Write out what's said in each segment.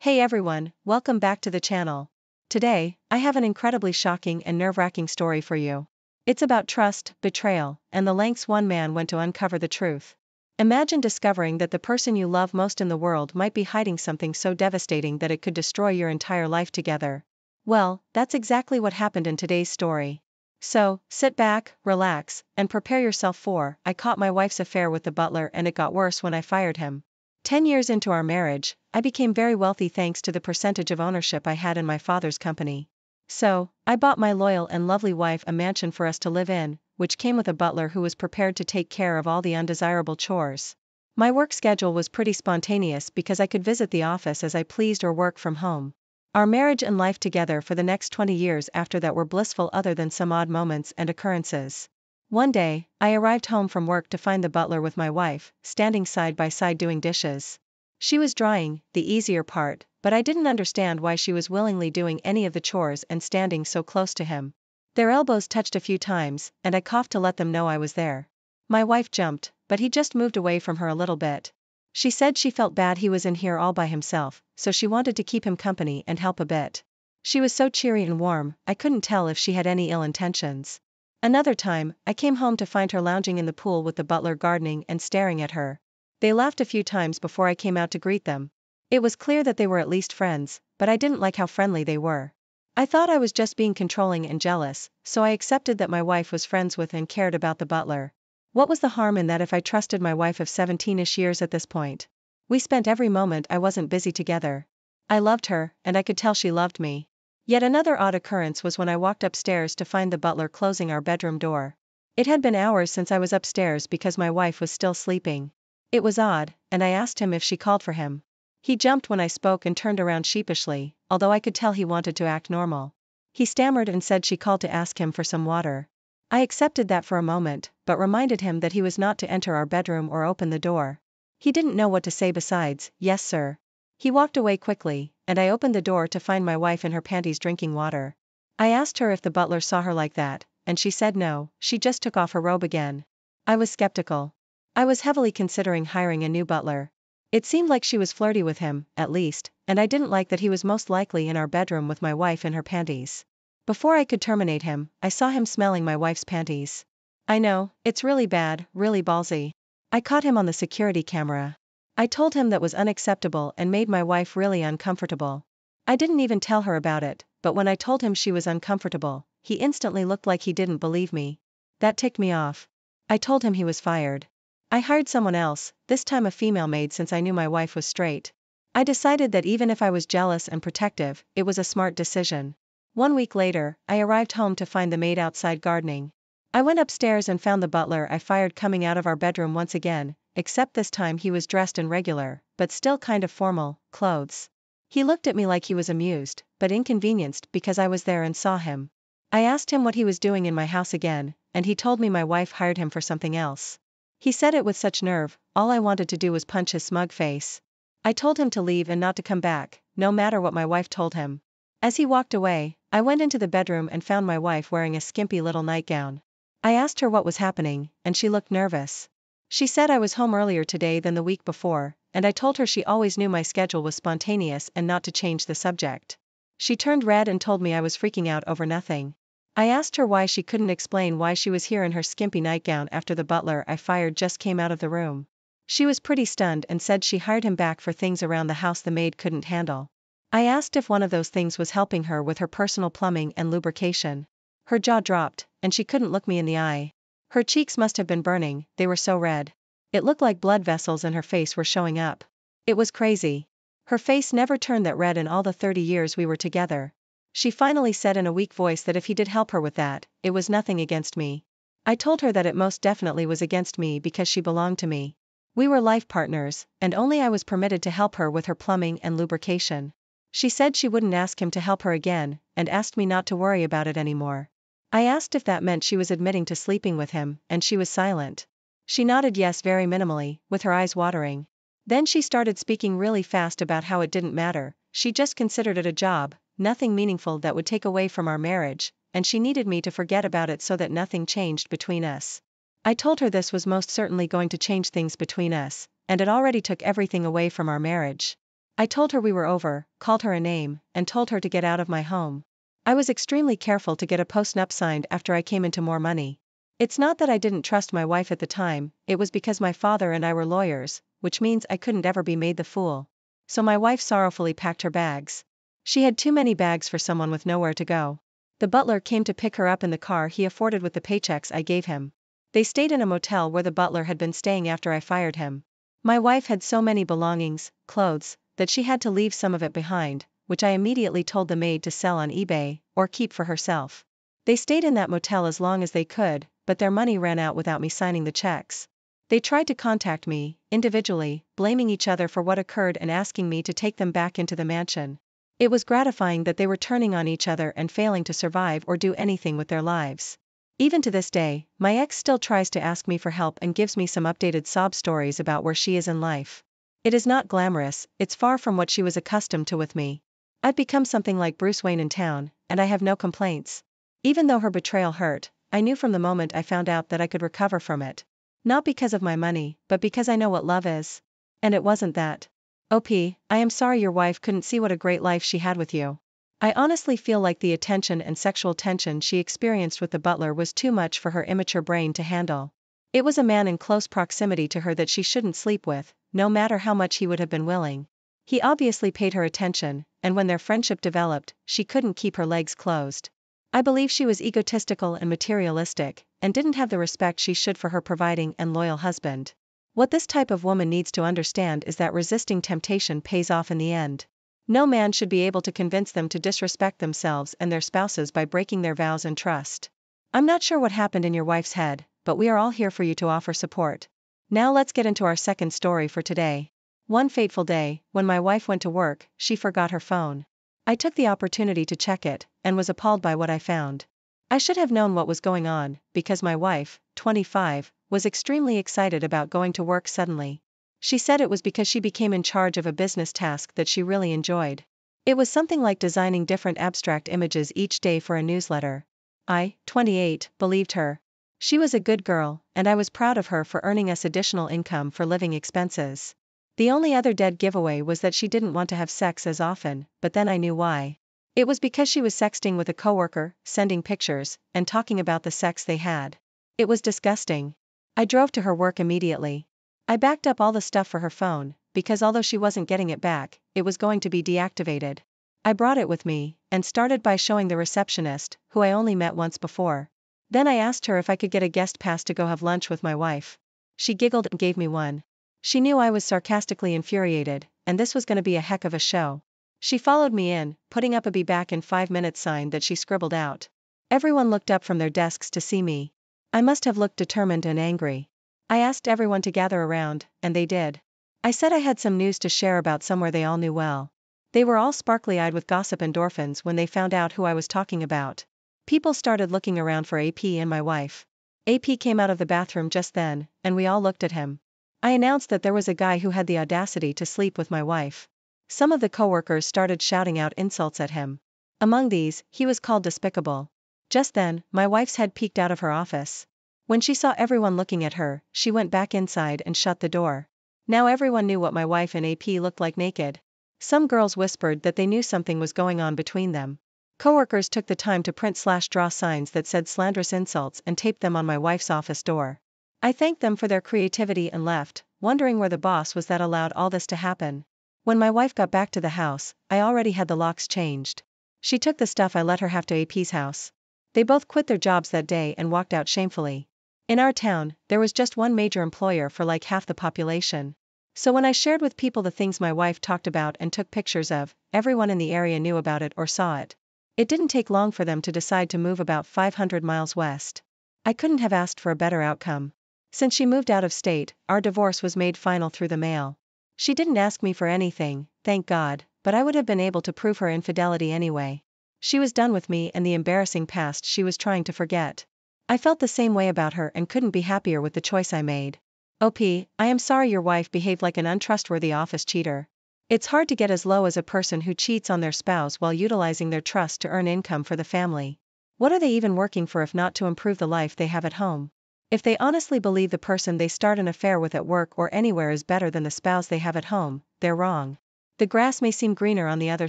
Hey everyone, welcome back to the channel. Today, I have an incredibly shocking and nerve-wracking story for you. It's about trust, betrayal, and the lengths one man went to uncover the truth. Imagine discovering that the person you love most in the world might be hiding something so devastating that it could destroy your entire life together. Well, that's exactly what happened in today's story. So, sit back, relax, and prepare yourself for, I caught my wife's affair with the butler and it got worse when I fired him. 10 years into our marriage, I became very wealthy thanks to the percentage of ownership I had in my father's company. So, I bought my loyal and lovely wife a mansion for us to live in, which came with a butler who was prepared to take care of all the undesirable chores. My work schedule was pretty spontaneous because I could visit the office as I pleased or work from home. Our marriage and life together for the next 20 years after that were blissful other than some odd moments and occurrences. One day, I arrived home from work to find the butler with my wife, standing side by side doing dishes. She was drying, the easier part, but I didn't understand why she was willingly doing any of the chores and standing so close to him. Their elbows touched a few times, and I coughed to let them know I was there. My wife jumped, but he just moved away from her a little bit. She said she felt bad he was in here all by himself, so she wanted to keep him company and help a bit. She was so cheery and warm, I couldn't tell if she had any ill intentions. Another time, I came home to find her lounging in the pool with the butler gardening and staring at her. They laughed a few times before I came out to greet them. It was clear that they were at least friends, but I didn't like how friendly they were. I thought I was just being controlling and jealous, so I accepted that my wife was friends with and cared about the butler. What was the harm in that if I trusted my wife of 17-ish years at this point? We spent every moment I wasn't busy together. I loved her, and I could tell she loved me. Yet another odd occurrence was when I walked upstairs to find the butler closing our bedroom door. It had been hours since I was upstairs because my wife was still sleeping. It was odd, and I asked him if she called for him. He jumped when I spoke and turned around sheepishly, although I could tell he wanted to act normal. He stammered and said she called to ask him for some water. I accepted that for a moment, but reminded him that he was not to enter our bedroom or open the door. He didn't know what to say besides, "Yes, sir." He walked away quickly, and I opened the door to find my wife in her panties drinking water. I asked her if the butler saw her like that, and she said no, she just took off her robe again. I was skeptical. I was heavily considering hiring a new butler. It seemed like she was flirty with him, at least, and I didn't like that he was most likely in our bedroom with my wife in her panties. Before I could terminate him, I saw him smelling my wife's panties. I know, it's really bad, really ballsy. I caught him on the security camera. I told him that was unacceptable and made my wife really uncomfortable. I didn't even tell her about it, but when I told him she was uncomfortable, he instantly looked like he didn't believe me. That ticked me off. I told him he was fired. I hired someone else, this time a female maid since I knew my wife was straight. I decided that even if I was jealous and protective, it was a smart decision. 1 week later, I arrived home to find the maid outside gardening. I went upstairs and found the butler I fired coming out of our bedroom once again, except this time he was dressed in regular, but still kind of formal, clothes. He looked at me like he was amused, but inconvenienced because I was there and saw him. I asked him what he was doing in my house again, and he told me my wife hired him for something else. He said it with such nerve, all I wanted to do was punch his smug face. I told him to leave and not to come back, no matter what my wife told him. As he walked away, I went into the bedroom and found my wife wearing a skimpy little nightgown. I asked her what was happening, and she looked nervous. She said I was home earlier today than the week before, and I told her she always knew my schedule was spontaneous and not to change the subject. She turned red and told me I was freaking out over nothing. I asked her why she couldn't explain why she was here in her skimpy nightgown after the butler I fired just came out of the room. She was pretty stunned and said she hired him back for things around the house the maid couldn't handle. I asked if one of those things was helping her with her personal plumbing and lubrication. Her jaw dropped, and she couldn't look me in the eye. Her cheeks must have been burning, they were so red. It looked like blood vessels in her face were showing up. It was crazy. Her face never turned that red in all the 30 years we were together. She finally said in a weak voice that if he did help her with that, it was nothing against me. I told her that it most definitely was against me because she belonged to me. We were life partners, and only I was permitted to help her with her plumbing and lubrication. She said she wouldn't ask him to help her again, and asked me not to worry about it anymore. I asked if that meant she was admitting to sleeping with him, and she was silent. She nodded yes very minimally, with her eyes watering. Then she started speaking really fast about how it didn't matter, she just considered it a job, nothing meaningful that would take away from our marriage, and she needed me to forget about it so that nothing changed between us. I told her this was most certainly going to change things between us, and it already took everything away from our marriage. I told her we were over, called her a name, and told her to get out of my home. I was extremely careful to get a post-nup signed after I came into more money. It's not that I didn't trust my wife at the time, it was because my father and I were lawyers, which means I couldn't ever be made the fool. So my wife sorrowfully packed her bags. She had too many bags for someone with nowhere to go. The butler came to pick her up in the car he afforded with the paychecks I gave him. They stayed in a motel where the butler had been staying after I fired him. My wife had so many belongings, clothes, that she had to leave some of it behind, which I immediately told the maid to sell on eBay, or keep for herself. They stayed in that motel as long as they could, but their money ran out without me signing the checks. They tried to contact me, individually, blaming each other for what occurred and asking me to take them back into the mansion. It was gratifying that they were turning on each other and failing to survive or do anything with their lives. Even to this day, my ex still tries to ask me for help and gives me some updated sob stories about where she is in life. It is not glamorous, it's far from what she was accustomed to with me. I've become something like Bruce Wayne in town, and I have no complaints. Even though her betrayal hurt, I knew from the moment I found out that I could recover from it. Not because of my money, but because I know what love is. And it wasn't that. I am sorry your wife couldn't see what a great life she had with you. I honestly feel like the attention and sexual tension she experienced with the butler was too much for her immature brain to handle. It was a man in close proximity to her that she shouldn't sleep with, no matter how much he would have been willing. He obviously paid her attention, and when their friendship developed, she couldn't keep her legs closed. I believe she was egotistical and materialistic, and didn't have the respect she should for her providing and loyal husband. What this type of woman needs to understand is that resisting temptation pays off in the end. No man should be able to convince them to disrespect themselves and their spouses by breaking their vows and trust. I'm not sure what happened in your wife's head, but we are all here for you to offer support. Now let's get into our second story for today. One fateful day, when my wife went to work, she forgot her phone. I took the opportunity to check it, and was appalled by what I found. I should have known what was going on, because my wife, 25, was extremely excited about going to work suddenly. She said it was because she became in charge of a business task that she really enjoyed. It was something like designing different abstract images each day for a newsletter. I, 28, believed her. She was a good girl, and I was proud of her for earning us additional income for living expenses. The only other dead giveaway was that she didn't want to have sex as often, but then I knew why. It was because she was sexting with a coworker, sending pictures, and talking about the sex they had. It was disgusting. I drove to her work immediately. I backed up all the stuff for her phone, because although she wasn't getting it back, it was going to be deactivated. I brought it with me, and started by showing the receptionist, who I only met once before. Then I asked her if I could get a guest pass to go have lunch with my wife. She giggled and gave me one. She knew I was sarcastically infuriated, and this was going to be a heck of a show. She followed me in, putting up a "be back in 5 minutes" sign that she scribbled out. Everyone looked up from their desks to see me. I must have looked determined and angry. I asked everyone to gather around, and they did. I said I had some news to share about somewhere they all knew well. They were all sparkly-eyed with gossip endorphins when they found out who I was talking about. People started looking around for AP and my wife. AP came out of the bathroom just then, and we all looked at him. I announced that there was a guy who had the audacity to sleep with my wife. Some of the coworkers started shouting out insults at him. Among these, he was called despicable. Just then, my wife's head peeked out of her office. When she saw everyone looking at her, she went back inside and shut the door. Now everyone knew what my wife and AP looked like naked. Some girls whispered that they knew something was going on between them. Coworkers took the time to print/draw signs that said slanderous insults and taped them on my wife's office door. I thanked them for their creativity and left, wondering where the boss was that allowed all this to happen. When my wife got back to the house, I already had the locks changed. She took the stuff I let her have to AP's house. They both quit their jobs that day and walked out shamefully. In our town, there was just one major employer for like half the population. So when I shared with people the things my wife talked about and took pictures of, everyone in the area knew about it or saw it. It didn't take long for them to decide to move about 500 miles west. I couldn't have asked for a better outcome. Since she moved out of state, our divorce was made final through the mail. She didn't ask me for anything, thank God, but I would have been able to prove her infidelity anyway. She was done with me and the embarrassing past she was trying to forget. I felt the same way about her and couldn't be happier with the choice I made. I am sorry your wife behaved like an untrustworthy office cheater. It's hard to get as low as a person who cheats on their spouse while utilizing their trust to earn income for the family. What are they even working for if not to improve the life they have at home? If they honestly believe the person they start an affair with at work or anywhere is better than the spouse they have at home, they're wrong. the grass may seem greener on the other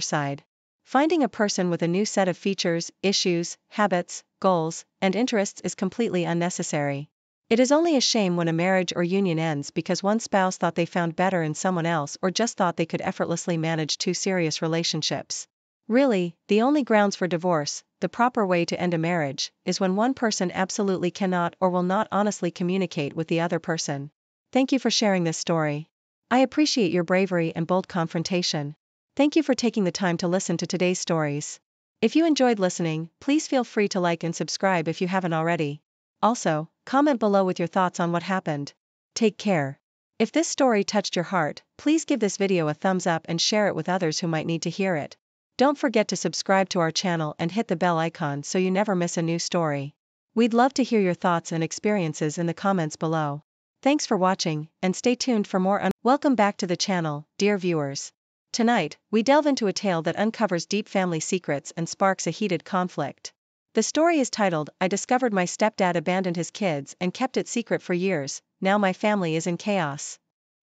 side. Finding a person with a new set of features, issues, habits, goals, and interests is completely unnecessary. It is only a shame when a marriage or union ends because one spouse thought they found better in someone else or just thought they could effortlessly manage two serious relationships. Really, the only grounds for divorce, the proper way to end a marriage, is when one person absolutely cannot or will not honestly communicate with the other person. Thank you for sharing this story. I appreciate your bravery and bold confrontation. Thank you for taking the time to listen to today's stories. If you enjoyed listening, please feel free to like and subscribe if you haven't already. Also, comment below with your thoughts on what happened. Take care. If this story touched your heart, please give this video a thumbs up and share it with others who might need to hear it. Don't forget to subscribe to our channel and hit the bell icon so you never miss a new story. We'd love to hear your thoughts and experiences in the comments below. Thanks for watching, and stay tuned for more. Welcome back to the channel, dear viewers. Tonight, we delve into a tale that uncovers deep family secrets and sparks a heated conflict. The story is titled, I Discovered My Stepdad Abandoned His Kids and Kept It Secret for Years, Now My Family is in Chaos.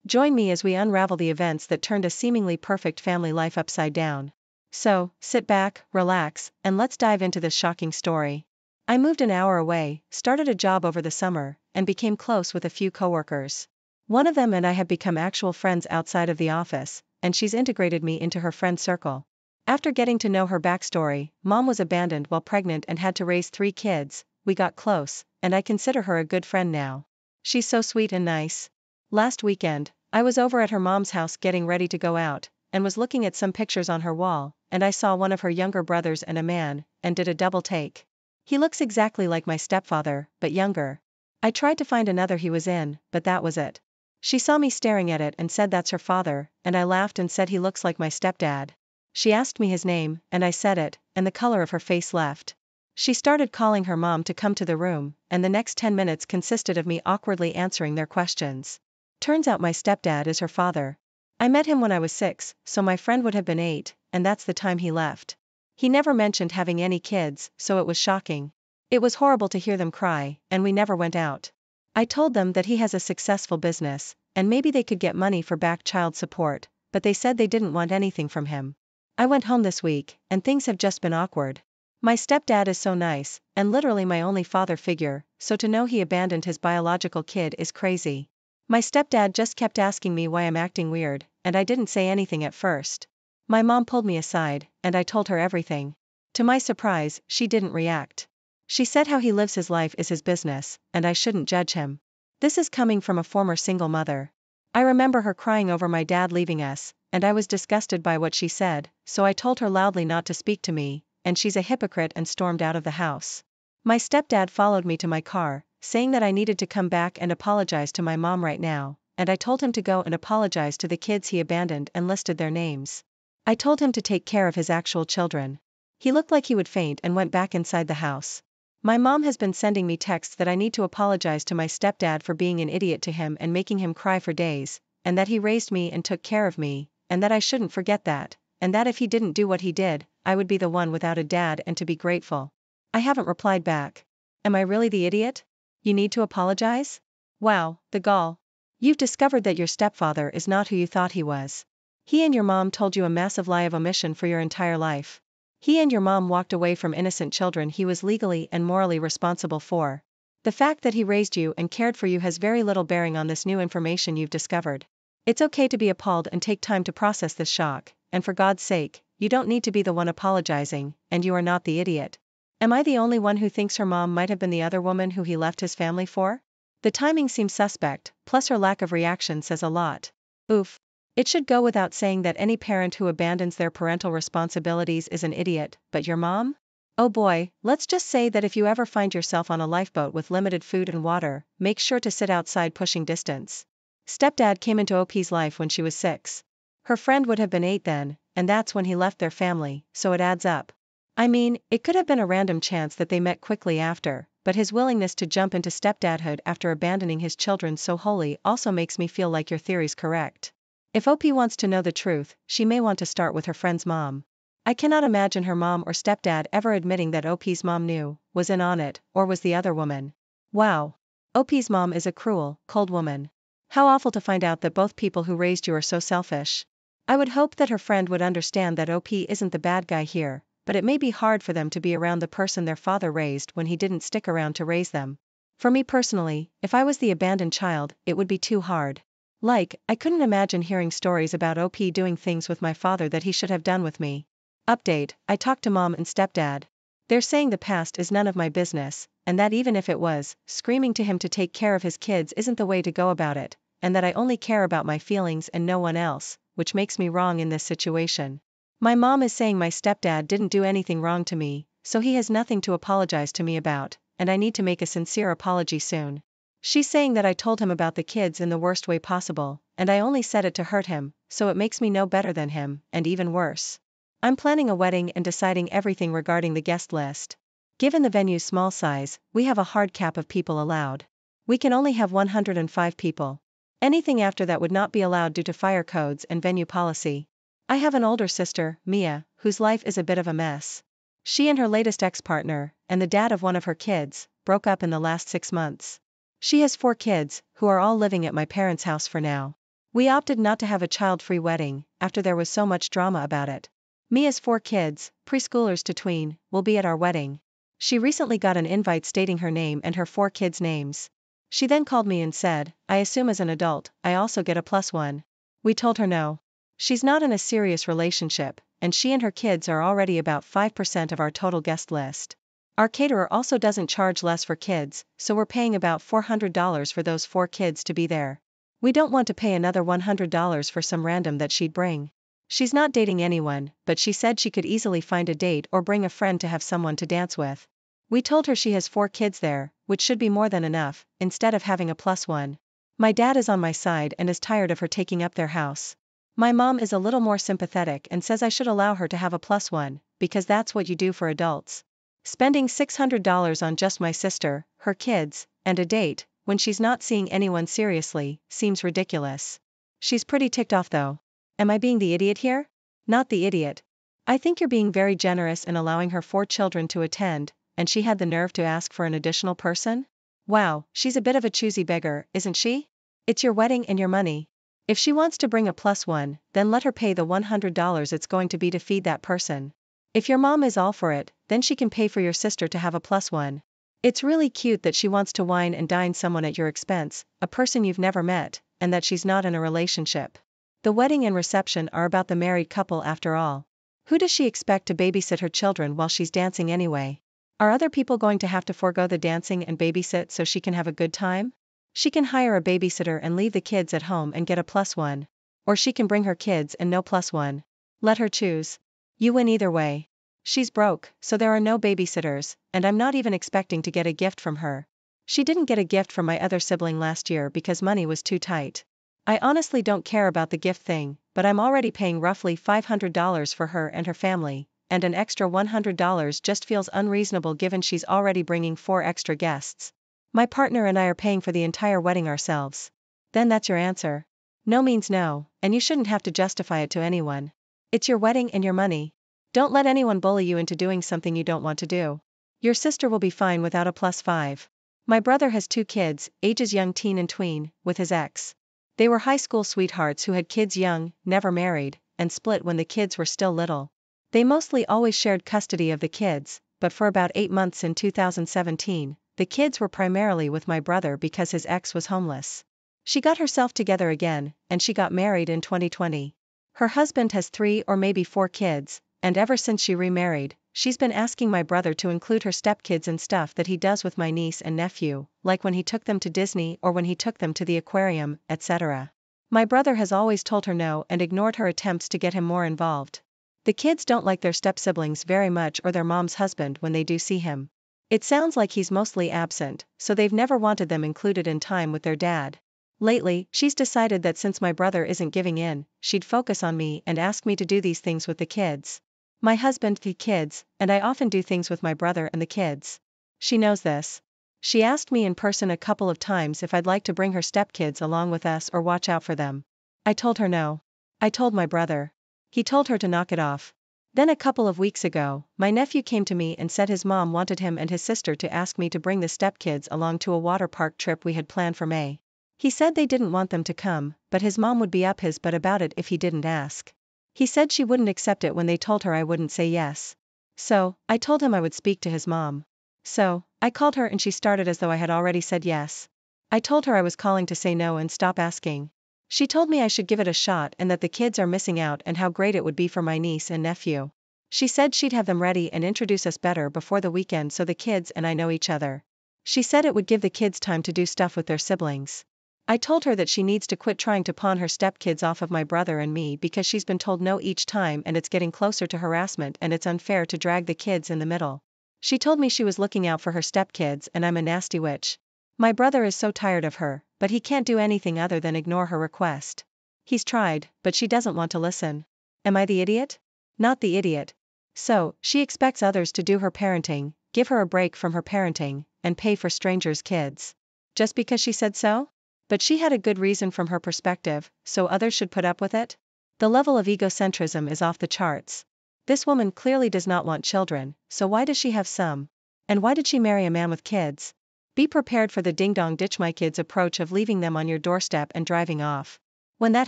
Join me as we unravel the events that turned a seemingly perfect family life upside down. So, sit back, relax, and let's dive into this shocking story. I moved an hour away, started a job over the summer, and became close with a few coworkers. One of them and I have become actual friends outside of the office, and she's integrated me into her friend circle. After getting to know her backstory, Mom was abandoned while pregnant and had to raise 3 kids, we got close, and I consider her a good friend now. She's so sweet and nice. Last weekend, I was over at her mom's house getting ready to go out, and was looking at some pictures on her wall, and I saw one of her younger brothers and a man, and did a double take. He looks exactly like my stepfather, but younger. I tried to find another he was in, but that was it. She saw me staring at it and said that's her father, and I laughed and said he looks like my stepdad. She asked me his name, and I said it, and the color of her face left. She started calling her mom to come to the room, and the next 10 minutes consisted of me awkwardly answering their questions. Turns out my stepdad is her father. I met him when I was 6, so my friend would have been 8, and that's the time he left. He never mentioned having any kids, so it was shocking. It was horrible to hear them cry, and we never went out. I told them that he has a successful business, and maybe they could get money for back child support, but they said they didn't want anything from him. I went home this week, and things have just been awkward. My stepdad is so nice, and literally my only father figure, so to know he abandoned his biological kid is crazy. My stepdad just kept asking me why I'm acting weird, and I didn't say anything at first. My mom pulled me aside, and I told her everything. To my surprise, she didn't react. She said how he lives his life is his business, and I shouldn't judge him. This is coming from a former single mother. I remember her crying over my dad leaving us, and I was disgusted by what she said, so I told her loudly not to speak to me, and she's a hypocrite and stormed out of the house. My stepdad followed me to my car, saying that I needed to come back and apologize to my mom right now, and I told him to go and apologize to the kids he abandoned and listed their names. I told him to take care of his actual children. He looked like he would faint and went back inside the house. My mom has been sending me texts that I need to apologize to my stepdad for being an idiot to him and making him cry for days, and that he raised me and took care of me, and that I shouldn't forget that, and that if he didn't do what he did, I would be the one without a dad and to be grateful. I haven't replied back. Am I really the idiot? You need to apologize? Wow, the gall. You've discovered that your stepfather is not who you thought he was. He and your mom told you a massive lie of omission for your entire life. He and your mom walked away from innocent children he was legally and morally responsible for. The fact that he raised you and cared for you has very little bearing on this new information you've discovered. It's okay to be appalled and take time to process this shock, and for God's sake, you don't need to be the one apologizing, and you are not the idiot. Am I the only one who thinks her mom might have been the other woman who he left his family for? The timing seems suspect, plus her lack of reaction says a lot. Oof. It should go without saying that any parent who abandons their parental responsibilities is an idiot, but your mom? Oh boy, let's just say that if you ever find yourself on a lifeboat with limited food and water, make sure to sit outside pushing distance. Stepdad came into OP's life when she was 6. Her friend would have been 8 then, and that's when he left their family, so it adds up. I mean, it could have been a random chance that they met quickly after, but his willingness to jump into stepdadhood after abandoning his children so wholly also makes me feel like your theory's correct. If OP wants to know the truth, she may want to start with her friend's mom. I cannot imagine her mom or stepdad ever admitting that OP's mom knew, was in on it, or was the other woman. Wow. OP's mom is a cruel, cold woman. How awful to find out that both people who raised you are so selfish. I would hope that her friend would understand that OP isn't the bad guy here, but it may be hard for them to be around the person their father raised when he didn't stick around to raise them. For me personally, if I was the abandoned child, it would be too hard. Like, I couldn't imagine hearing stories about OP doing things with my father that he should have done with me. Update, I talked to mom and stepdad. They're saying the past is none of my business, and that even if it was, screaming to him to take care of his kids isn't the way to go about it, and that I only care about my feelings and no one else, which makes me wrong in this situation. My mom is saying my stepdad didn't do anything wrong to me, so he has nothing to apologize to me about, and I need to make a sincere apology soon. She's saying that I told him about the kids in the worst way possible, and I only said it to hurt him, so it makes me no better than him, and even worse. I'm planning a wedding and deciding everything regarding the guest list. Given the venue's small size, we have a hard cap of people allowed. We can only have 105 people. Anything after that would not be allowed due to fire codes and venue policy. I have an older sister, Mia, whose life is a bit of a mess. She and her latest ex-partner, and the dad of one of her kids, broke up in the last 6 months. She has 4 kids, who are all living at my parents' house for now. We opted not to have a child-free wedding, after there was so much drama about it. Mia's 4 kids, preschoolers to tween, will be at our wedding. She recently got an invite stating her name and her 4 kids' names. She then called me and said, I assume as an adult, I also get a +1. We told her no. She's not in a serious relationship, and she and her kids are already about 5% of our total guest list. Our caterer also doesn't charge less for kids, so we're paying about $400 for those 4 kids to be there. We don't want to pay another $100 for some random that she'd bring. She's not dating anyone, but she said she could easily find a date or bring a friend to have someone to dance with. We told her she has 4 kids there, which should be more than enough, instead of having a +1. My dad is on my side and is tired of her taking up their house. My mom is a little more sympathetic and says I should allow her to have a +1, because that's what you do for adults. Spending $600 on just my sister, her kids, and a date, when she's not seeing anyone seriously, seems ridiculous. She's pretty ticked off though. Am I being the idiot here? Not the idiot. I think you're being very generous in allowing her 4 children to attend, and she had the nerve to ask for an additional person? Wow, she's a bit of a choosy beggar, isn't she? It's your wedding and your money. If she wants to bring a +1, then let her pay the $100 it's going to be to feed that person. If your mom is all for it, then she can pay for your sister to have a +1. It's really cute that she wants to wine and dine someone at your expense, a person you've never met, and that she's not in a relationship. The wedding and reception are about the married couple after all. Who does she expect to babysit her children while she's dancing anyway? Are other people going to have to forego the dancing and babysit so she can have a good time? She can hire a babysitter and leave the kids at home and get a +1. Or she can bring her kids and no +1. Let her choose. You win either way. She's broke, so there are no babysitters, and I'm not even expecting to get a gift from her. She didn't get a gift from my other sibling last year because money was too tight. I honestly don't care about the gift thing, but I'm already paying roughly $500 for her and her family, and an extra $100 just feels unreasonable given she's already bringing 4 extra guests. My partner and I are paying for the entire wedding ourselves. Then that's your answer. No means no, and you shouldn't have to justify it to anyone. It's your wedding and your money. Don't let anyone bully you into doing something you don't want to do. Your sister will be fine without a +5. My brother has 2 kids, ages young teen and tween, with his ex. They were high school sweethearts who had kids young, never married, and split when the kids were still little. They mostly always shared custody of the kids, but for about 8 months in 2017, the kids were primarily with my brother because his ex was homeless. She got herself together again, and she got married in 2020. Her husband has 3 or maybe 4 kids, and ever since she remarried, she's been asking my brother to include her stepkids in stuff that he does with my niece and nephew, like when he took them to Disney or when he took them to the aquarium, etc. My brother has always told her no and ignored her attempts to get him more involved. The kids don't like their step-siblings very much or their mom's husband when they do see him. It sounds like he's mostly absent, so they've never wanted them included in time with their dad. Lately, she's decided that since my brother isn't giving in, she'd focus on me and ask me to do these things with the kids. My husband, the kids, and I often do things with my brother and the kids. She knows this. She asked me in person a couple of times if I'd like to bring her stepkids along with us or watch out for them. I told her no. I told my brother. He told her to knock it off. Then a couple of weeks ago, my nephew came to me and said his mom wanted him and his sister to ask me to bring the stepkids along to a water park trip we had planned for May. He said they didn't want them to come, but his mom would be up his butt about it if he didn't ask. He said she wouldn't accept it when they told her I wouldn't say yes. So, I told him I would speak to his mom. So, I called her and she started as though I had already said yes. I told her I was calling to say no and stop asking. She told me I should give it a shot and that the kids are missing out and how great it would be for my niece and nephew. She said she'd have them ready and introduce us better before the weekend so the kids and I know each other. She said it would give the kids time to do stuff with their siblings. I told her that she needs to quit trying to pawn her stepkids off of my brother and me because she's been told no each time and it's getting closer to harassment and it's unfair to drag the kids in the middle. She told me she was looking out for her stepkids and I'm a nasty witch. My brother is so tired of her, but he can't do anything other than ignore her request. He's tried, but she doesn't want to listen. Am I the idiot? Not the idiot. So, she expects others to do her parenting, give her a break from her parenting, and pay for strangers' kids. Just because she said so? But she had a good reason from her perspective, so others should put up with it? The level of egocentrism is off the charts. This woman clearly does not want children, so why does she have some? And why did she marry a man with kids? Be prepared for the ding-dong ditch my kids approach of leaving them on your doorstep and driving off. When that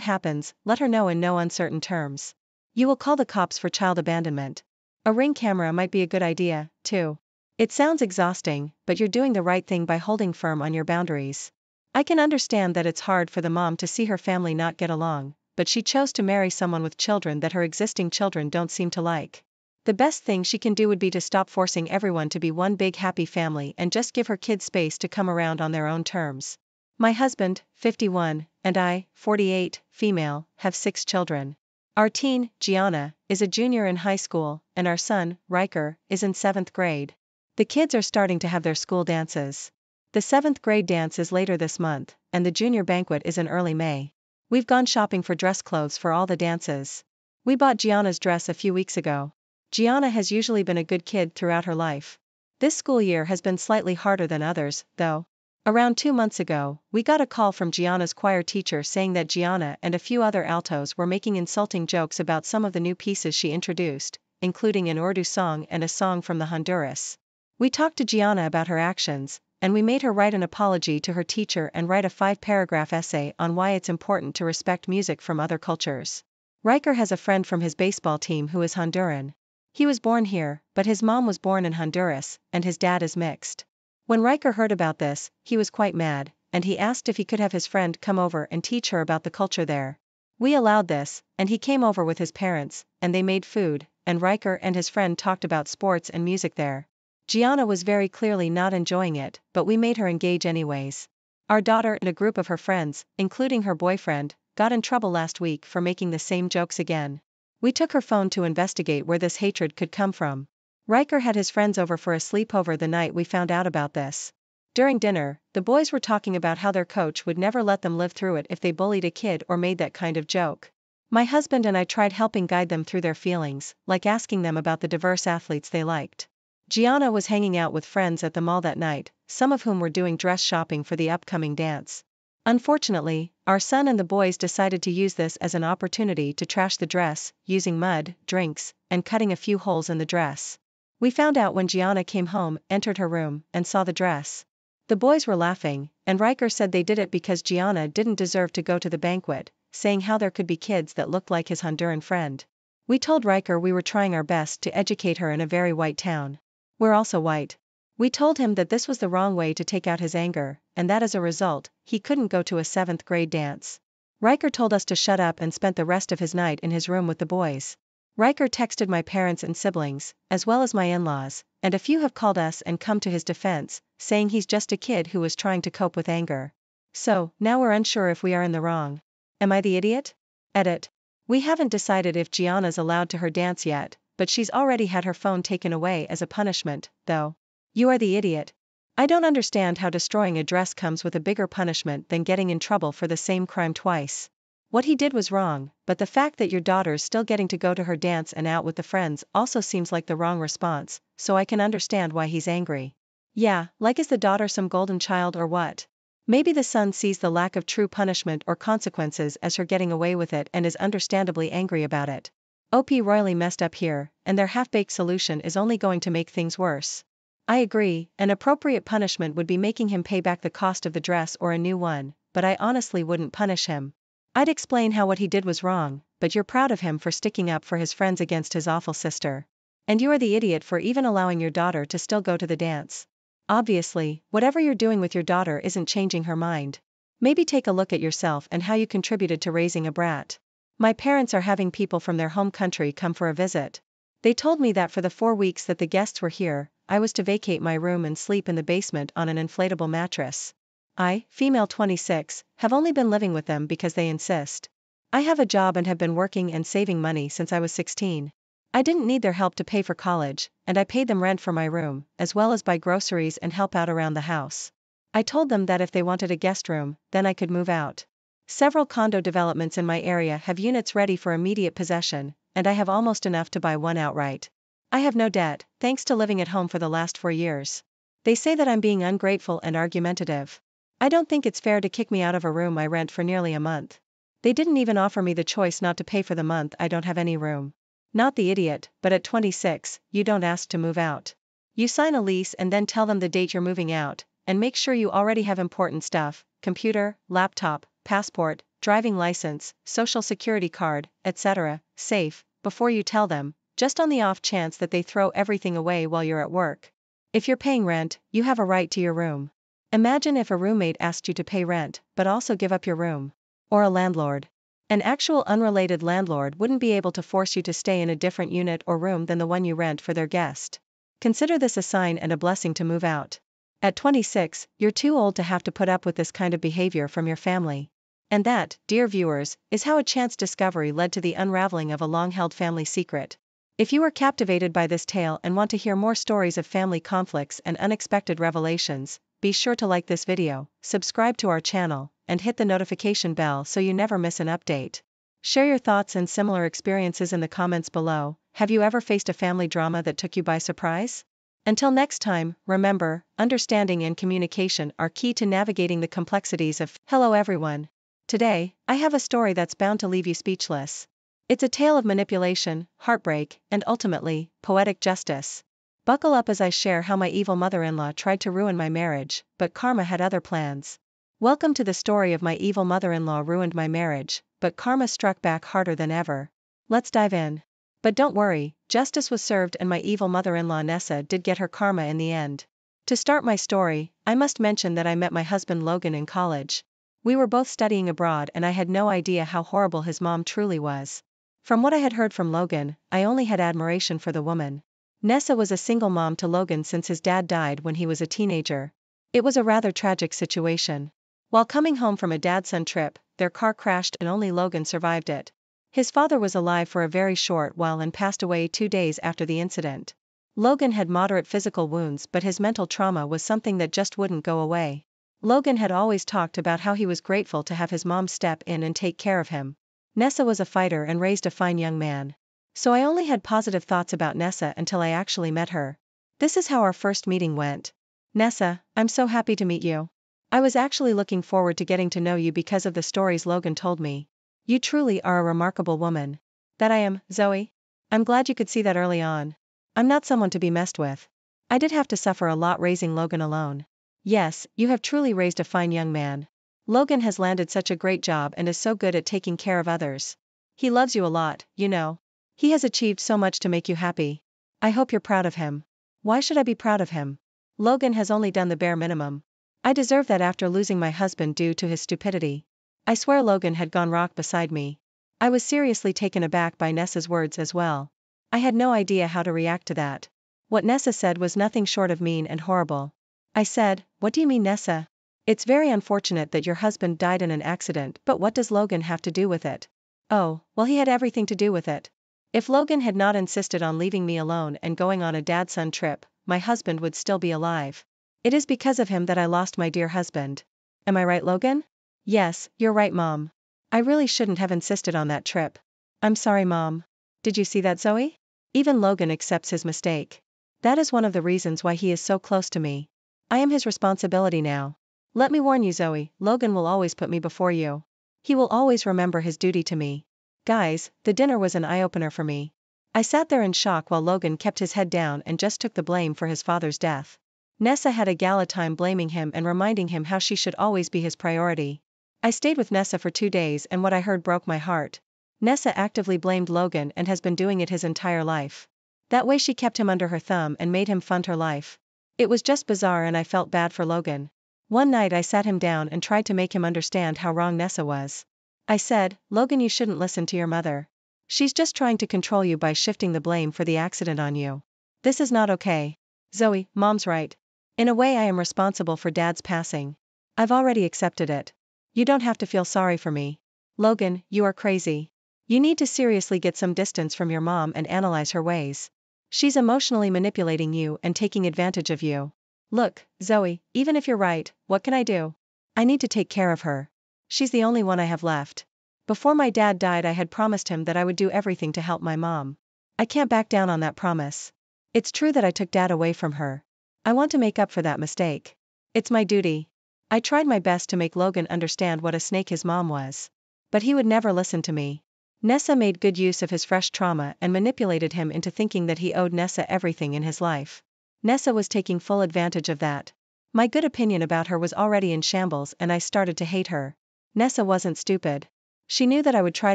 happens, let her know in no uncertain terms. You will call the cops for child abandonment. A Ring camera might be a good idea, too. It sounds exhausting, but you're doing the right thing by holding firm on your boundaries. I can understand that it's hard for the mom to see her family not get along, but she chose to marry someone with children that her existing children don't seem to like. The best thing she can do would be to stop forcing everyone to be one big happy family and just give her kids space to come around on their own terms. My husband, 51, and I, 48, female, have 6 children. Our teen, Gianna, is a junior in high school, and our son, Riker, is in 7th grade. The kids are starting to have their school dances. The 7th grade dance is later this month, and the junior banquet is in early May. We've gone shopping for dress clothes for all the dances. We bought Gianna's dress a few weeks ago. Gianna has usually been a good kid throughout her life. This school year has been slightly harder than others, though. Around 2 months ago, we got a call from Gianna's choir teacher saying that Gianna and a few other altos were making insulting jokes about some of the new pieces she introduced, including an Urdu song and a song from the Honduras. We talked to Gianna about her actions, and we made her write an apology to her teacher and write a 5-paragraph essay on why it's important to respect music from other cultures. Riker has a friend from his baseball team who is Honduran. He was born here, but his mom was born in Honduras, and his dad is mixed. When Riker heard about this, he was quite mad, and he asked if he could have his friend come over and teach her about the culture there. We allowed this, and he came over with his parents, and they made food, and Riker and his friend talked about sports and music there. Gianna was very clearly not enjoying it, but we made her engage anyways. Our daughter and a group of her friends, including her boyfriend, got in trouble last week for making the same jokes again. We took her phone to investigate where this hatred could come from. Riker had his friends over for a sleepover the night we found out about this. During dinner, the boys were talking about how their coach would never let them live through it if they bullied a kid or made that kind of joke. My husband and I tried helping guide them through their feelings, like asking them about the diverse athletes they liked. Gianna was hanging out with friends at the mall that night, some of whom were doing dress shopping for the upcoming dance. Unfortunately, our son and the boys decided to use this as an opportunity to trash the dress, using mud, drinks, and cutting a few holes in the dress. We found out when Gianna came home, entered her room, and saw the dress. The boys were laughing, and Riker said they did it because Gianna didn't deserve to go to the banquet, saying how there could be kids that looked like his Honduran friend. We told Riker we were trying our best to educate her in a very white town. We're also white. We told him that this was the wrong way to take out his anger, and that as a result, he couldn't go to a 7th grade dance. Riker told us to shut up and spent the rest of his night in his room with the boys. Riker texted my parents and siblings, as well as my in-laws, and a few have called us and come to his defense, saying he's just a kid who was trying to cope with anger. So, now we're unsure if we are in the wrong. Am I the idiot? Edit. We haven't decided if Gianna's allowed to her dance yet, but she's already had her phone taken away as a punishment, though. You are the idiot. I don't understand how destroying a dress comes with a bigger punishment than getting in trouble for the same crime twice. What he did was wrong, but the fact that your daughter's still getting to go to her dance and out with the friends also seems like the wrong response, so I can understand why he's angry. Yeah, like is the daughter some golden child or what? Maybe the son sees the lack of true punishment or consequences as her getting away with it and is understandably angry about it. OP royally messed up here, and their half-baked solution is only going to make things worse. I agree, an appropriate punishment would be making him pay back the cost of the dress or a new one, but I honestly wouldn't punish him. I'd explain how what he did was wrong, but you're proud of him for sticking up for his friends against his awful sister. And you are the idiot for even allowing your daughter to still go to the dance. Obviously, whatever you're doing with your daughter isn't changing her mind. Maybe take a look at yourself and how you contributed to raising a brat. My parents are having people from their home country come for a visit. They told me that for the 4 weeks that the guests were here, I was to vacate my room and sleep in the basement on an inflatable mattress. I, female 26, have only been living with them because they insist. I have a job and have been working and saving money since I was 16. I didn't need their help to pay for college, and I paid them rent for my room, as well as buy groceries and help out around the house. I told them that if they wanted a guest room, then I could move out. Several condo developments in my area have units ready for immediate possession, and I have almost enough to buy one outright. I have no debt, thanks to living at home for the last 4 years. They say that I'm being ungrateful and argumentative. I don't think it's fair to kick me out of a room I rent for nearly a month. They didn't even offer me the choice not to pay for the month I don't have any room. Not the idiot, but at 26, you don't ask to move out. You sign a lease and then tell them the date you're moving out, and make sure you already have important stuff, computer, laptop, passport, driving license, social security card, etc., safe, before you tell them, just on the off chance that they throw everything away while you're at work. If you're paying rent, you have a right to your room. Imagine if a roommate asked you to pay rent, but also give up your room. Or a landlord. An actual unrelated landlord wouldn't be able to force you to stay in a different unit or room than the one you rent for their guest. Consider this a sign and a blessing to move out. At 26, you're too old to have to put up with this kind of behavior from your family. And that, dear viewers, is how a chance discovery led to the unraveling of a long-held family secret. If you were captivated by this tale and want to hear more stories of family conflicts and unexpected revelations, be sure to like this video, subscribe to our channel, and hit the notification bell so you never miss an update. Share your thoughts and similar experiences in the comments below. Have you ever faced a family drama that took you by surprise? Until next time, remember, understanding and communication are key to navigating the complexities of. Hello everyone. Today, I have a story that's bound to leave you speechless. It's a tale of manipulation, heartbreak, and ultimately, poetic justice. Buckle up as I share how my evil mother-in-law tried to ruin my marriage, but karma had other plans. Welcome to the story of my evil mother-in-law ruined my marriage, but karma struck back harder than ever. Let's dive in. But don't worry, justice was served and my evil mother-in-law Nessa did get her karma in the end. To start my story, I must mention that I met my husband Logan in college. We were both studying abroad and I had no idea how horrible his mom truly was. From what I had heard from Logan, I only had admiration for the woman. Nessa was a single mom to Logan since his dad died when he was a teenager. It was a rather tragic situation. While coming home from a dad-son trip, their car crashed and only Logan survived it. His father was alive for a very short while and passed away 2 days after the incident. Logan had moderate physical wounds but his mental trauma was something that just wouldn't go away. Logan had always talked about how he was grateful to have his mom step in and take care of him. Nessa was a fighter and raised a fine young man. So I only had positive thoughts about Nessa until I actually met her. This is how our first meeting went. Nessa, I'm so happy to meet you. I was actually looking forward to getting to know you because of the stories Logan told me. You truly are a remarkable woman. That I am, Zoe. I'm glad you could see that early on. I'm not someone to be messed with. I did have to suffer a lot raising Logan alone. Yes, you have truly raised a fine young man. Logan has landed such a great job and is so good at taking care of others. He loves you a lot, you know. He has achieved so much to make you happy. I hope you're proud of him. Why should I be proud of him? Logan has only done the bare minimum. I deserve that after losing my husband due to his stupidity. I swear Logan had gone rock beside me. I was seriously taken aback by Nessa's words as well. I had no idea how to react to that. What Nessa said was nothing short of mean and horrible. I said, "What do you mean, Nessa? It's very unfortunate that your husband died in an accident, but what does Logan have to do with it?" Oh, well, he had everything to do with it. If Logan had not insisted on leaving me alone and going on a dad-son trip, my husband would still be alive. It is because of him that I lost my dear husband. Am I right, Logan? Yes, you're right, Mom. I really shouldn't have insisted on that trip. I'm sorry, Mom. Did you see that, Zoe? Even Logan accepts his mistake. That is one of the reasons why he is so close to me. I am his responsibility now. Let me warn you, Zoe, Logan will always put me before you. He will always remember his duty to me. Guys, the dinner was an eye-opener for me. I sat there in shock while Logan kept his head down and just took the blame for his father's death. Nessa had a gala time blaming him and reminding him how she should always be his priority. I stayed with Nessa for 2 days and what I heard broke my heart. Nessa actively blamed Logan and has been doing it his entire life. That way she kept him under her thumb and made him fund her life. It was just bizarre and I felt bad for Logan. One night I sat him down and tried to make him understand how wrong Nessa was. I said, Logan, you shouldn't listen to your mother. She's just trying to control you by shifting the blame for the accident on you. This is not okay. Zoe, Mom's right. In a way I am responsible for Dad's passing. I've already accepted it. You don't have to feel sorry for me. Logan, you are crazy. You need to seriously get some distance from your mom and analyze her ways. She's emotionally manipulating you and taking advantage of you. Look, Zoe, even if you're right, what can I do? I need to take care of her. She's the only one I have left. Before my dad died I had promised him that I would do everything to help my mom. I can't back down on that promise. It's true that I took Dad away from her. I want to make up for that mistake. It's my duty. I tried my best to make Logan understand what a snake his mom was. But he would never listen to me. Nessa made good use of his fresh trauma and manipulated him into thinking that he owed Nessa everything in his life. Nessa was taking full advantage of that. My good opinion about her was already in shambles and I started to hate her. Nessa wasn't stupid. She knew that I would try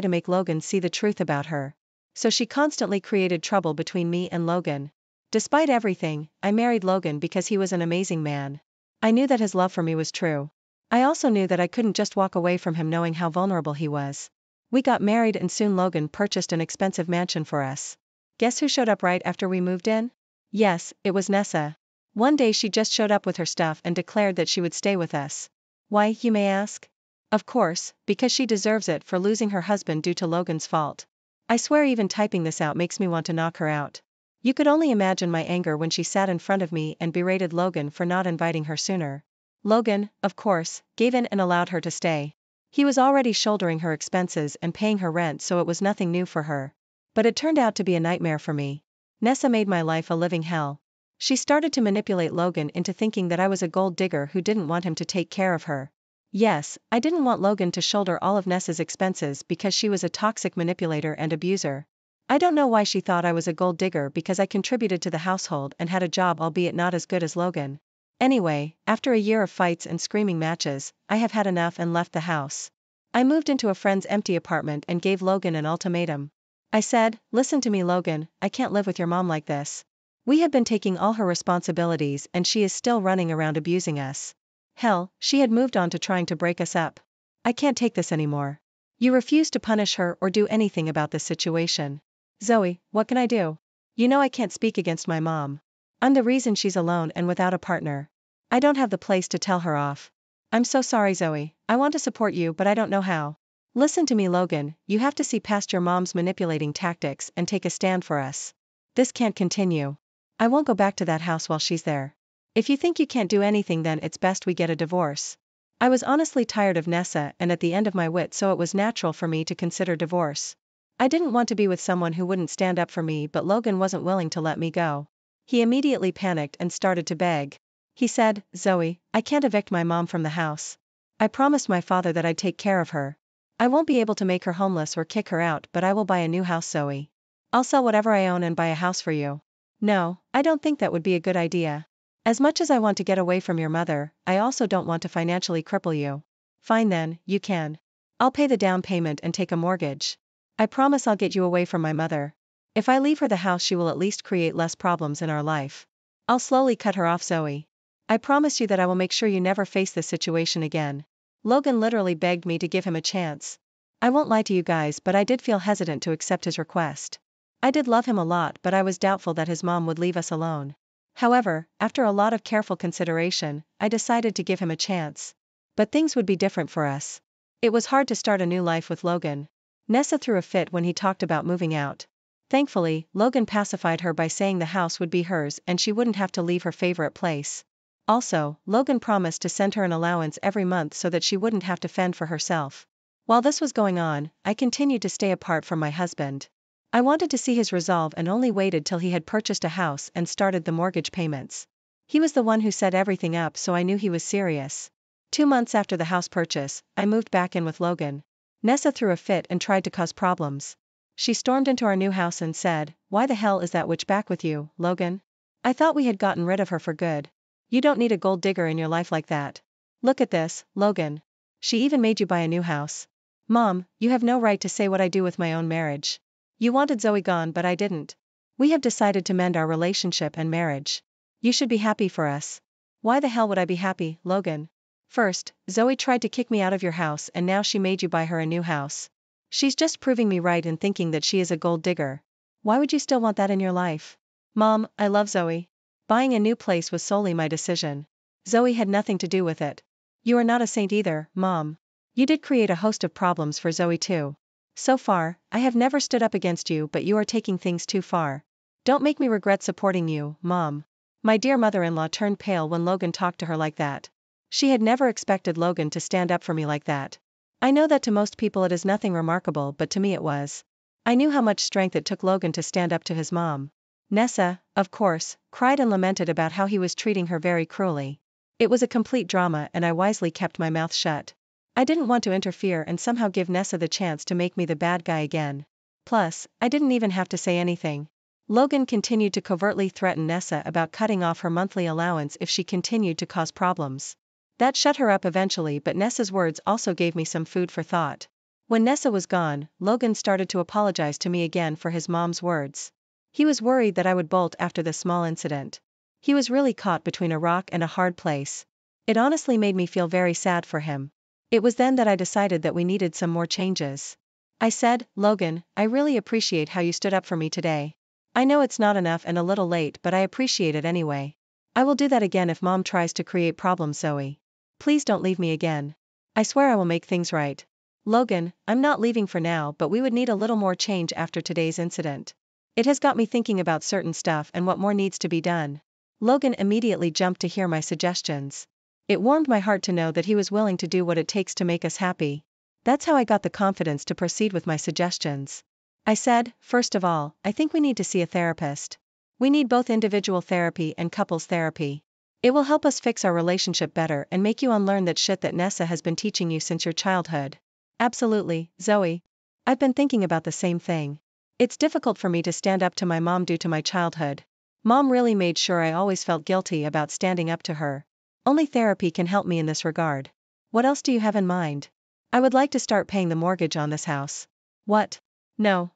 to make Logan see the truth about her. So she constantly created trouble between me and Logan. Despite everything, I married Logan because he was an amazing man. I knew that his love for me was true. I also knew that I couldn't just walk away from him knowing how vulnerable he was. We got married and soon Logan purchased an expensive mansion for us. Guess who showed up right after we moved in? Yes, it was Nessa. One day she just showed up with her stuff and declared that she would stay with us. Why, you may ask? Of course, because she deserves it for losing her husband due to Logan's fault. I swear even typing this out makes me want to knock her out. You could only imagine my anger when she sat in front of me and berated Logan for not inviting her sooner. Logan, of course, gave in and allowed her to stay. He was already shouldering her expenses and paying her rent, so it was nothing new for her. But it turned out to be a nightmare for me. Nessa made my life a living hell. She started to manipulate Logan into thinking that I was a gold digger who didn't want him to take care of her. Yes, I didn't want Logan to shoulder all of Nessa's expenses because she was a toxic manipulator and abuser. I don't know why she thought I was a gold digger because I contributed to the household and had a job, albeit not as good as Logan. Anyway, after a year of fights and screaming matches, I have had enough and left the house. I moved into a friend's empty apartment and gave Logan an ultimatum. I said, listen to me Logan, I can't live with your mom like this. We have been taking all her responsibilities and she is still running around abusing us. Hell, she had moved on to trying to break us up. I can't take this anymore. You refuse to punish her or do anything about this situation. Zoe, what can I do? You know I can't speak against my mom. I'm the reason she's alone and without a partner. I don't have the place to tell her off. I'm so sorry Zoe, I want to support you but I don't know how. Listen to me Logan, you have to see past your mom's manipulating tactics and take a stand for us. This can't continue. I won't go back to that house while she's there. If you think you can't do anything then it's best we get a divorce. I was honestly tired of Nessa and at the end of my wits, so it was natural for me to consider divorce. I didn't want to be with someone who wouldn't stand up for me, but Logan wasn't willing to let me go. He immediately panicked and started to beg. He said, Zoe, I can't evict my mom from the house. I promised my father that I'd take care of her. I won't be able to make her homeless or kick her out, but I will buy a new house Zoe. I'll sell whatever I own and buy a house for you. No, I don't think that would be a good idea. As much as I want to get away from your mother, I also don't want to financially cripple you. Fine then, you can. I'll pay the down payment and take a mortgage. I promise I'll get you away from my mother. If I leave her the house she will at least create less problems in our life. I'll slowly cut her off Zoe. I promise you that I will make sure you never face this situation again. Logan literally begged me to give him a chance. I won't lie to you guys, but I did feel hesitant to accept his request. I did love him a lot, but I was doubtful that his mom would leave us alone. However, after a lot of careful consideration, I decided to give him a chance. But things would be different for us. It was hard to start a new life with Logan. Nessa threw a fit when he talked about moving out. Thankfully, Logan pacified her by saying the house would be hers and she wouldn't have to leave her favorite place. Also, Logan promised to send her an allowance every month so that she wouldn't have to fend for herself. While this was going on, I continued to stay apart from my husband. I wanted to see his resolve and only waited till he had purchased a house and started the mortgage payments. He was the one who set everything up, so I knew he was serious. 2 months after the house purchase, I moved back in with Logan. Nessa threw a fit and tried to cause problems. She stormed into our new house and said, "Why the hell is that witch back with you, Logan? I thought we had gotten rid of her for good. You don't need a gold digger in your life like that. Look at this, Logan." She even made you buy a new house. Mom, you have no right to say what I do with my own marriage. You wanted Zoe gone, but I didn't. We have decided to mend our relationship and marriage. You should be happy for us. Why the hell would I be happy, Logan? First, Zoe tried to kick me out of your house and now she made you buy her a new house. She's just proving me right in thinking that she is a gold digger. Why would you still want that in your life? Mom, I love Zoe. Buying a new place was solely my decision. Zoe had nothing to do with it. You are not a saint either, Mom. You did create a host of problems for Zoe too. So far, I have never stood up against you, but you are taking things too far. Don't make me regret supporting you, Mom. My dear mother-in-law turned pale when Logan talked to her like that. She had never expected Logan to stand up for me like that. I know that to most people it is nothing remarkable, but to me it was. I knew how much strength it took Logan to stand up to his mom. Nessa, of course, cried and lamented about how he was treating her very cruelly. It was a complete drama and I wisely kept my mouth shut. I didn't want to interfere and somehow give Nessa the chance to make me the bad guy again. Plus, I didn't even have to say anything. Logan continued to covertly threaten Nessa about cutting off her monthly allowance if she continued to cause problems. That shut her up eventually, but Nessa's words also gave me some food for thought. When Nessa was gone, Logan started to apologize to me again for his mom's words. He was worried that I would bolt after the small incident. He was really caught between a rock and a hard place. It honestly made me feel very sad for him. It was then that I decided that we needed some more changes. I said, Logan, I really appreciate how you stood up for me today. I know it's not enough and a little late, but I appreciate it anyway. I will do that again if Mom tries to create problems, Zoe. Please don't leave me again. I swear I will make things right. Logan, I'm not leaving for now, but we would need a little more change after today's incident. It has got me thinking about certain stuff and what more needs to be done. Logan immediately jumped to hear my suggestions. It warmed my heart to know that he was willing to do what it takes to make us happy. That's how I got the confidence to proceed with my suggestions. I said, first of all, I think we need to see a therapist. We need both individual therapy and couples therapy. It will help us fix our relationship better and make you unlearn that shit that Nessa has been teaching you since your childhood. Absolutely, Zoe. I've been thinking about the same thing. It's difficult for me to stand up to my mom due to my childhood. Mom really made sure I always felt guilty about standing up to her. Only therapy can help me in this regard. What else do you have in mind? I would like to start paying the mortgage on this house. What? No.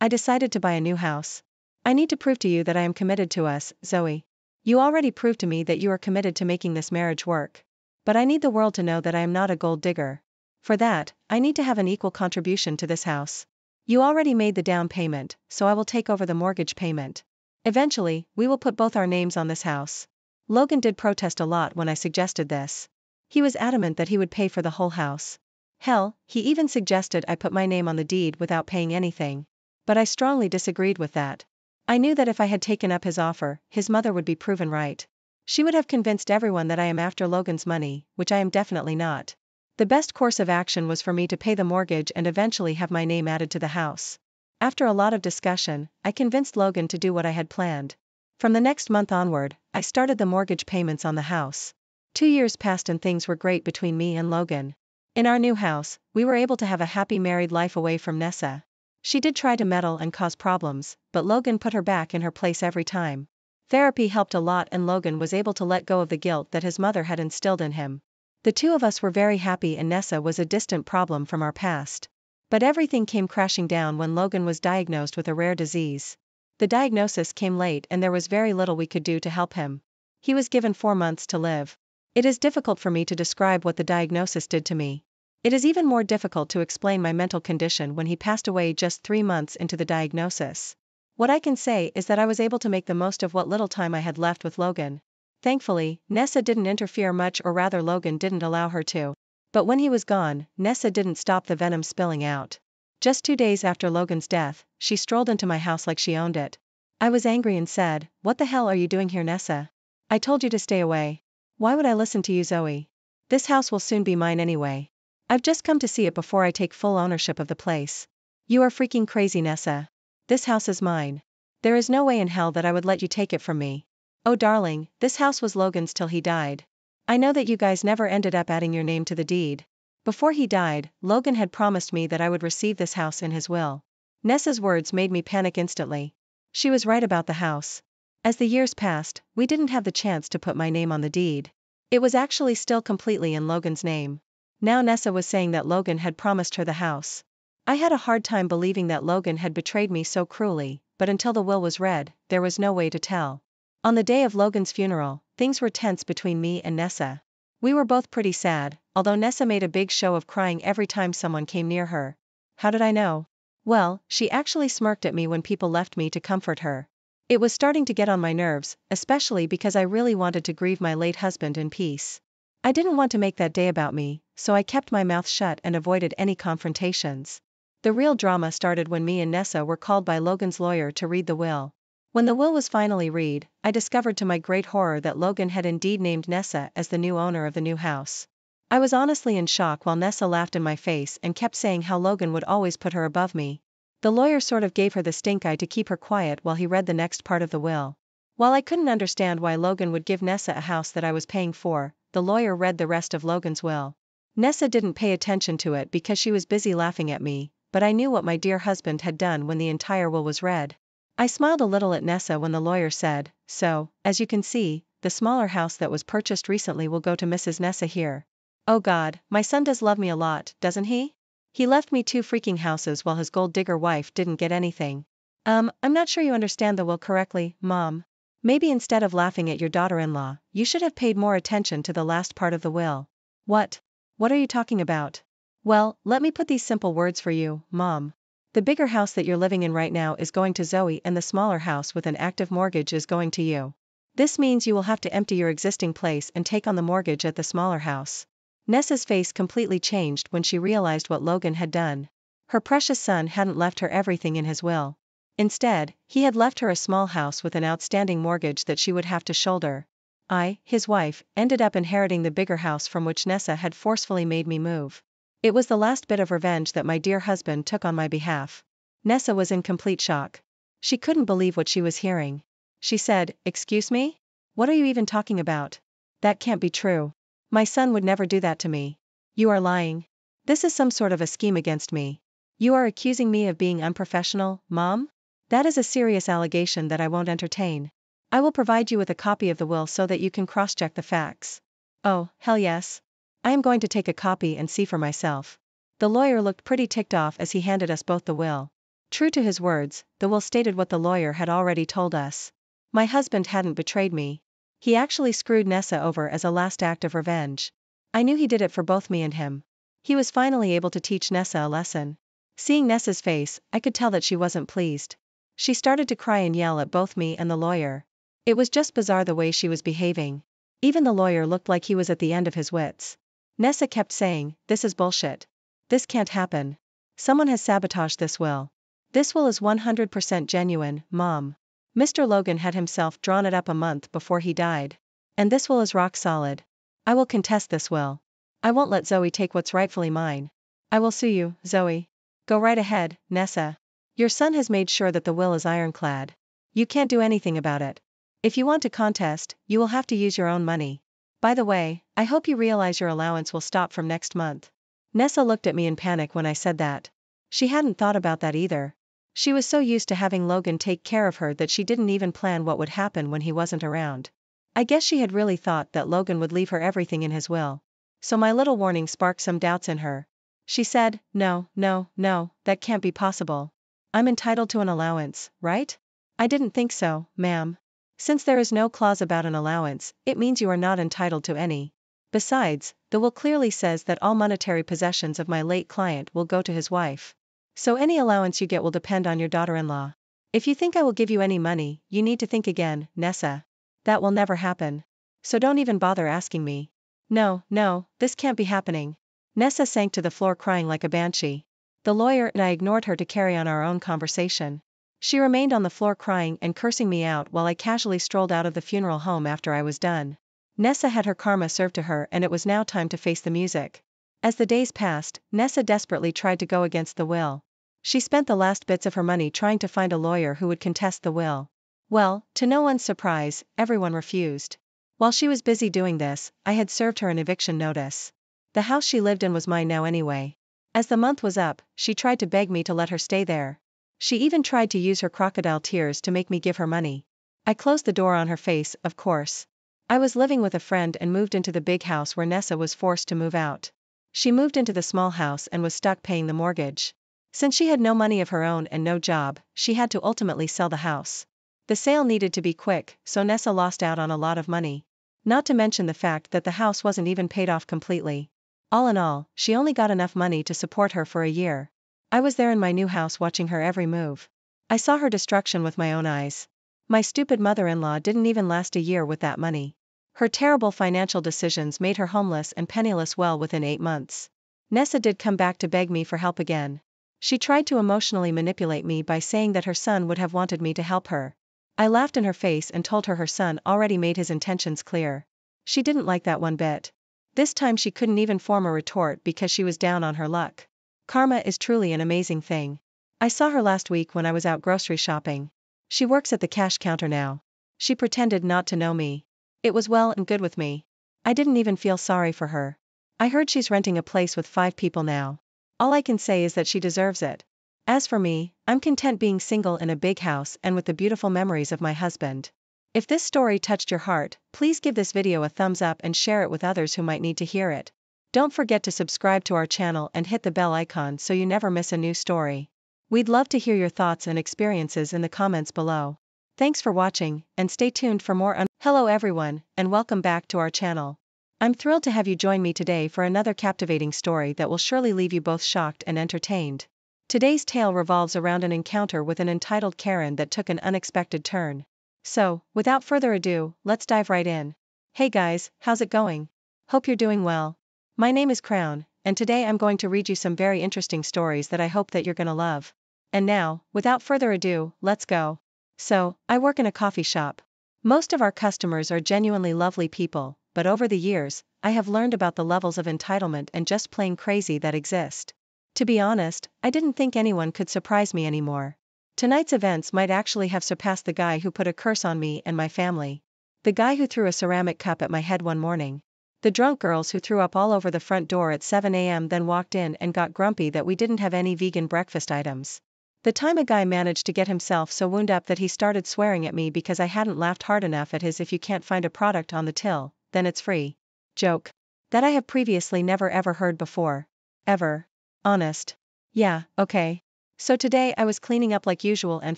I decided to buy a new house. I need to prove to you that I am committed to us, Zoe. You already proved to me that you are committed to making this marriage work. But I need the world to know that I am not a gold digger. For that, I need to have an equal contribution to this house. You already made the down payment, so I will take over the mortgage payment. Eventually, we will put both our names on this house. Logan did protest a lot when I suggested this. He was adamant that he would pay for the whole house. Hell, he even suggested I put my name on the deed without paying anything. But I strongly disagreed with that. I knew that if I had taken up his offer, his mother would be proven right. She would have convinced everyone that I am after Logan's money, which I am definitely not. The best course of action was for me to pay the mortgage and eventually have my name added to the house. After a lot of discussion, I convinced Logan to do what I had planned. From the next month onward, I started the mortgage payments on the house. 2 years passed and things were great between me and Logan. In our new house, we were able to have a happy married life away from Nessa. She did try to meddle and cause problems, but Logan put her back in her place every time. Therapy helped a lot and Logan was able to let go of the guilt that his mother had instilled in him. The two of us were very happy and Nessa was a distant problem from our past. But everything came crashing down when Logan was diagnosed with a rare disease. The diagnosis came late and there was very little we could do to help him. He was given 4 months to live. It is difficult for me to describe what the diagnosis did to me. It is even more difficult to explain my mental condition when he passed away just 3 months into the diagnosis. What I can say is that I was able to make the most of what little time I had left with Logan. Thankfully, Nessa didn't interfere much, or rather Logan didn't allow her to. But when he was gone, Nessa didn't stop the venom spilling out. Just 2 days after Logan's death, she strolled into my house like she owned it. I was angry and said, "What the hell are you doing here, Nessa? I told you to stay away. Why would I listen to you, Zoe? This house will soon be mine anyway. I've just come to see it before I take full ownership of the place. You are freaking crazy, Nessa. This house is mine. There is no way in hell that I would let you take it from me. Oh darling, this house was Logan's till he died. I know that you guys never ended up adding your name to the deed. Before he died, Logan had promised me that I would receive this house in his will." Nessa's words made me panic instantly. She was right about the house. As the years passed, we didn't have the chance to put my name on the deed. It was actually still completely in Logan's name. Now Nessa was saying that Logan had promised her the house. I had a hard time believing that Logan had betrayed me so cruelly, but until the will was read, there was no way to tell. On the day of Logan's funeral, things were tense between me and Nessa. We were both pretty sad, although Nessa made a big show of crying every time someone came near her. How did I know? Well, she actually smirked at me when people left me to comfort her. It was starting to get on my nerves, especially because I really wanted to grieve my late husband in peace. I didn't want to make that day about me, so I kept my mouth shut and avoided any confrontations. The real drama started when me and Nessa were called by Logan's lawyer to read the will. When the will was finally read, I discovered to my great horror that Logan had indeed named Nessa as the new owner of the new house. I was honestly in shock while Nessa laughed in my face and kept saying how Logan would always put her above me. The lawyer sort of gave her the stink eye to keep her quiet while he read the next part of the will. While I couldn't understand why Logan would give Nessa a house that I was paying for, the lawyer read the rest of Logan's will. Nessa didn't pay attention to it because she was busy laughing at me, but I knew what my dear husband had done when the entire will was read. I smiled a little at Nessa when the lawyer said, "So, as you can see, the smaller house that was purchased recently will go to Mrs. Nessa here. Oh God, my son does love me a lot, doesn't he? He left me 2 freaking houses while his gold digger wife didn't get anything." I'm not sure you understand the will correctly, Mom. Maybe instead of laughing at your daughter-in-law, you should have paid more attention to the last part of the will. What? What are you talking about? Well, let me put these simple words for you, Mom. The bigger house that you're living in right now is going to Zoe and the smaller house with an active mortgage is going to you. This means you will have to empty your existing place and take on the mortgage at the smaller house. Nessa's face completely changed when she realized what Logan had done. Her precious son hadn't left her everything in his will. Instead, he had left her a small house with an outstanding mortgage that she would have to shoulder. I, his wife, ended up inheriting the bigger house from which Nessa had forcefully made me move. It was the last bit of revenge that my dear husband took on my behalf. Nessa was in complete shock. She couldn't believe what she was hearing. She said, "Excuse me? What are you even talking about? That can't be true. My son would never do that to me. You are lying. This is some sort of a scheme against me. You are accusing me of being unprofessional, Mom? That is a serious allegation that I won't entertain. I will provide you with a copy of the will so that you can cross-check the facts." Oh, hell yes. I am going to take a copy and see for myself. The lawyer looked pretty ticked off as he handed us both the will. True to his words, the will stated what the lawyer had already told us. My husband hadn't betrayed me. He actually screwed Nessa over as a last act of revenge. I knew he did it for both me and him. He was finally able to teach Nessa a lesson. Seeing Nessa's face, I could tell that she wasn't pleased. She started to cry and yell at both me and the lawyer. It was just bizarre the way she was behaving. Even the lawyer looked like he was at the end of his wits. Nessa kept saying, "This is bullshit. This can't happen. Someone has sabotaged this will. This will is 100% genuine, Mom. Mr. Logan had himself drawn it up a month before he died. And this will is rock solid. I will contest this will. I won't let Zoe take what's rightfully mine. I will sue you, Zoe." "Go right ahead, Nessa. Your son has made sure that the will is ironclad. You can't do anything about it. If you want to contest, you will have to use your own money. By the way, I hope you realize your allowance will stop from next month." Nessa looked at me in panic when I said that. She hadn't thought about that either. She was so used to having Logan take care of her that she didn't even plan what would happen when he wasn't around. I guess she had really thought that Logan would leave her everything in his will. So my little warning sparked some doubts in her. She said, "No, no, no, that can't be possible. I'm entitled to an allowance, right?" "I didn't think so, ma'am. Since there is no clause about an allowance, it means you are not entitled to any. Besides, the will clearly says that all monetary possessions of my late client will go to his wife. So any allowance you get will depend on your daughter-in-law. If you think I will give you any money, you need to think again, Nessa. That will never happen. So don't even bother asking me." "No, no, this can't be happening." Nessa sank to the floor crying like a banshee. The lawyer and I ignored her to carry on our own conversation. She remained on the floor crying and cursing me out while I casually strolled out of the funeral home after I was done. Nessa had her karma served to her and it was now time to face the music. As the days passed, Nessa desperately tried to go against the will. She spent the last bits of her money trying to find a lawyer who would contest the will. Well, to no one's surprise, everyone refused. While she was busy doing this, I had served her an eviction notice. The house she lived in was mine now anyway. As the month was up, she tried to beg me to let her stay there. She even tried to use her crocodile tears to make me give her money. I closed the door on her face, of course. I was living with a friend and moved into the big house where Nessa was forced to move out. She moved into the small house and was stuck paying the mortgage. Since she had no money of her own and no job, she had to ultimately sell the house. The sale needed to be quick, so Nessa lost out on a lot of money. Not to mention the fact that the house wasn't even paid off completely. All in all, she only got enough money to support her for a year. I was there in my new house watching her every move. I saw her destruction with my own eyes. My stupid mother-in-law didn't even last a year with that money. Her terrible financial decisions made her homeless and penniless well within 8 months. Nessa did come back to beg me for help again. She tried to emotionally manipulate me by saying that her son would have wanted me to help her. I laughed in her face and told her son already made his intentions clear. She didn't like that one bit. This time she couldn't even form a retort because she was down on her luck. Karma is truly an amazing thing. I saw her last week when I was out grocery shopping. She works at the cash counter now. She pretended not to know me. It was well and good with me. I didn't even feel sorry for her. I heard she's renting a place with 5 people now. All I can say is that she deserves it. As for me, I'm content being single in a big house and with the beautiful memories of my husband. If this story touched your heart, please give this video a thumbs up and share it with others who might need to hear it. Don't forget to subscribe to our channel and hit the bell icon so you never miss a new story. We'd love to hear your thoughts and experiences in the comments below. Thanks for watching, and stay tuned for more. Hello everyone, and welcome back to our channel. I'm thrilled to have you join me today for another captivating story that will surely leave you both shocked and entertained. Today's tale revolves around an encounter with an entitled Karen that took an unexpected turn. So, without further ado, let's dive right in. Hey guys, how's it going? Hope you're doing well. My name is Crown, and today I'm going to read you some very interesting stories that I hope that you're gonna love. And now, without further ado, let's go. So, I work in a coffee shop. Most of our customers are genuinely lovely people, but over the years, I have learned about the levels of entitlement and just plain crazy that exist. To be honest, I didn't think anyone could surprise me anymore. Tonight's events might actually have surpassed the guy who put a curse on me and my family. The guy who threw a ceramic cup at my head one morning. The drunk girls who threw up all over the front door at 7 a.m. then walked in and got grumpy that we didn't have any vegan breakfast items. The time a guy managed to get himself so wound up that he started swearing at me because I hadn't laughed hard enough at his "if you can't find a product on the till, then it's free" joke. That I have previously never ever heard before. Ever. Honest. Yeah, okay. So today I was cleaning up like usual and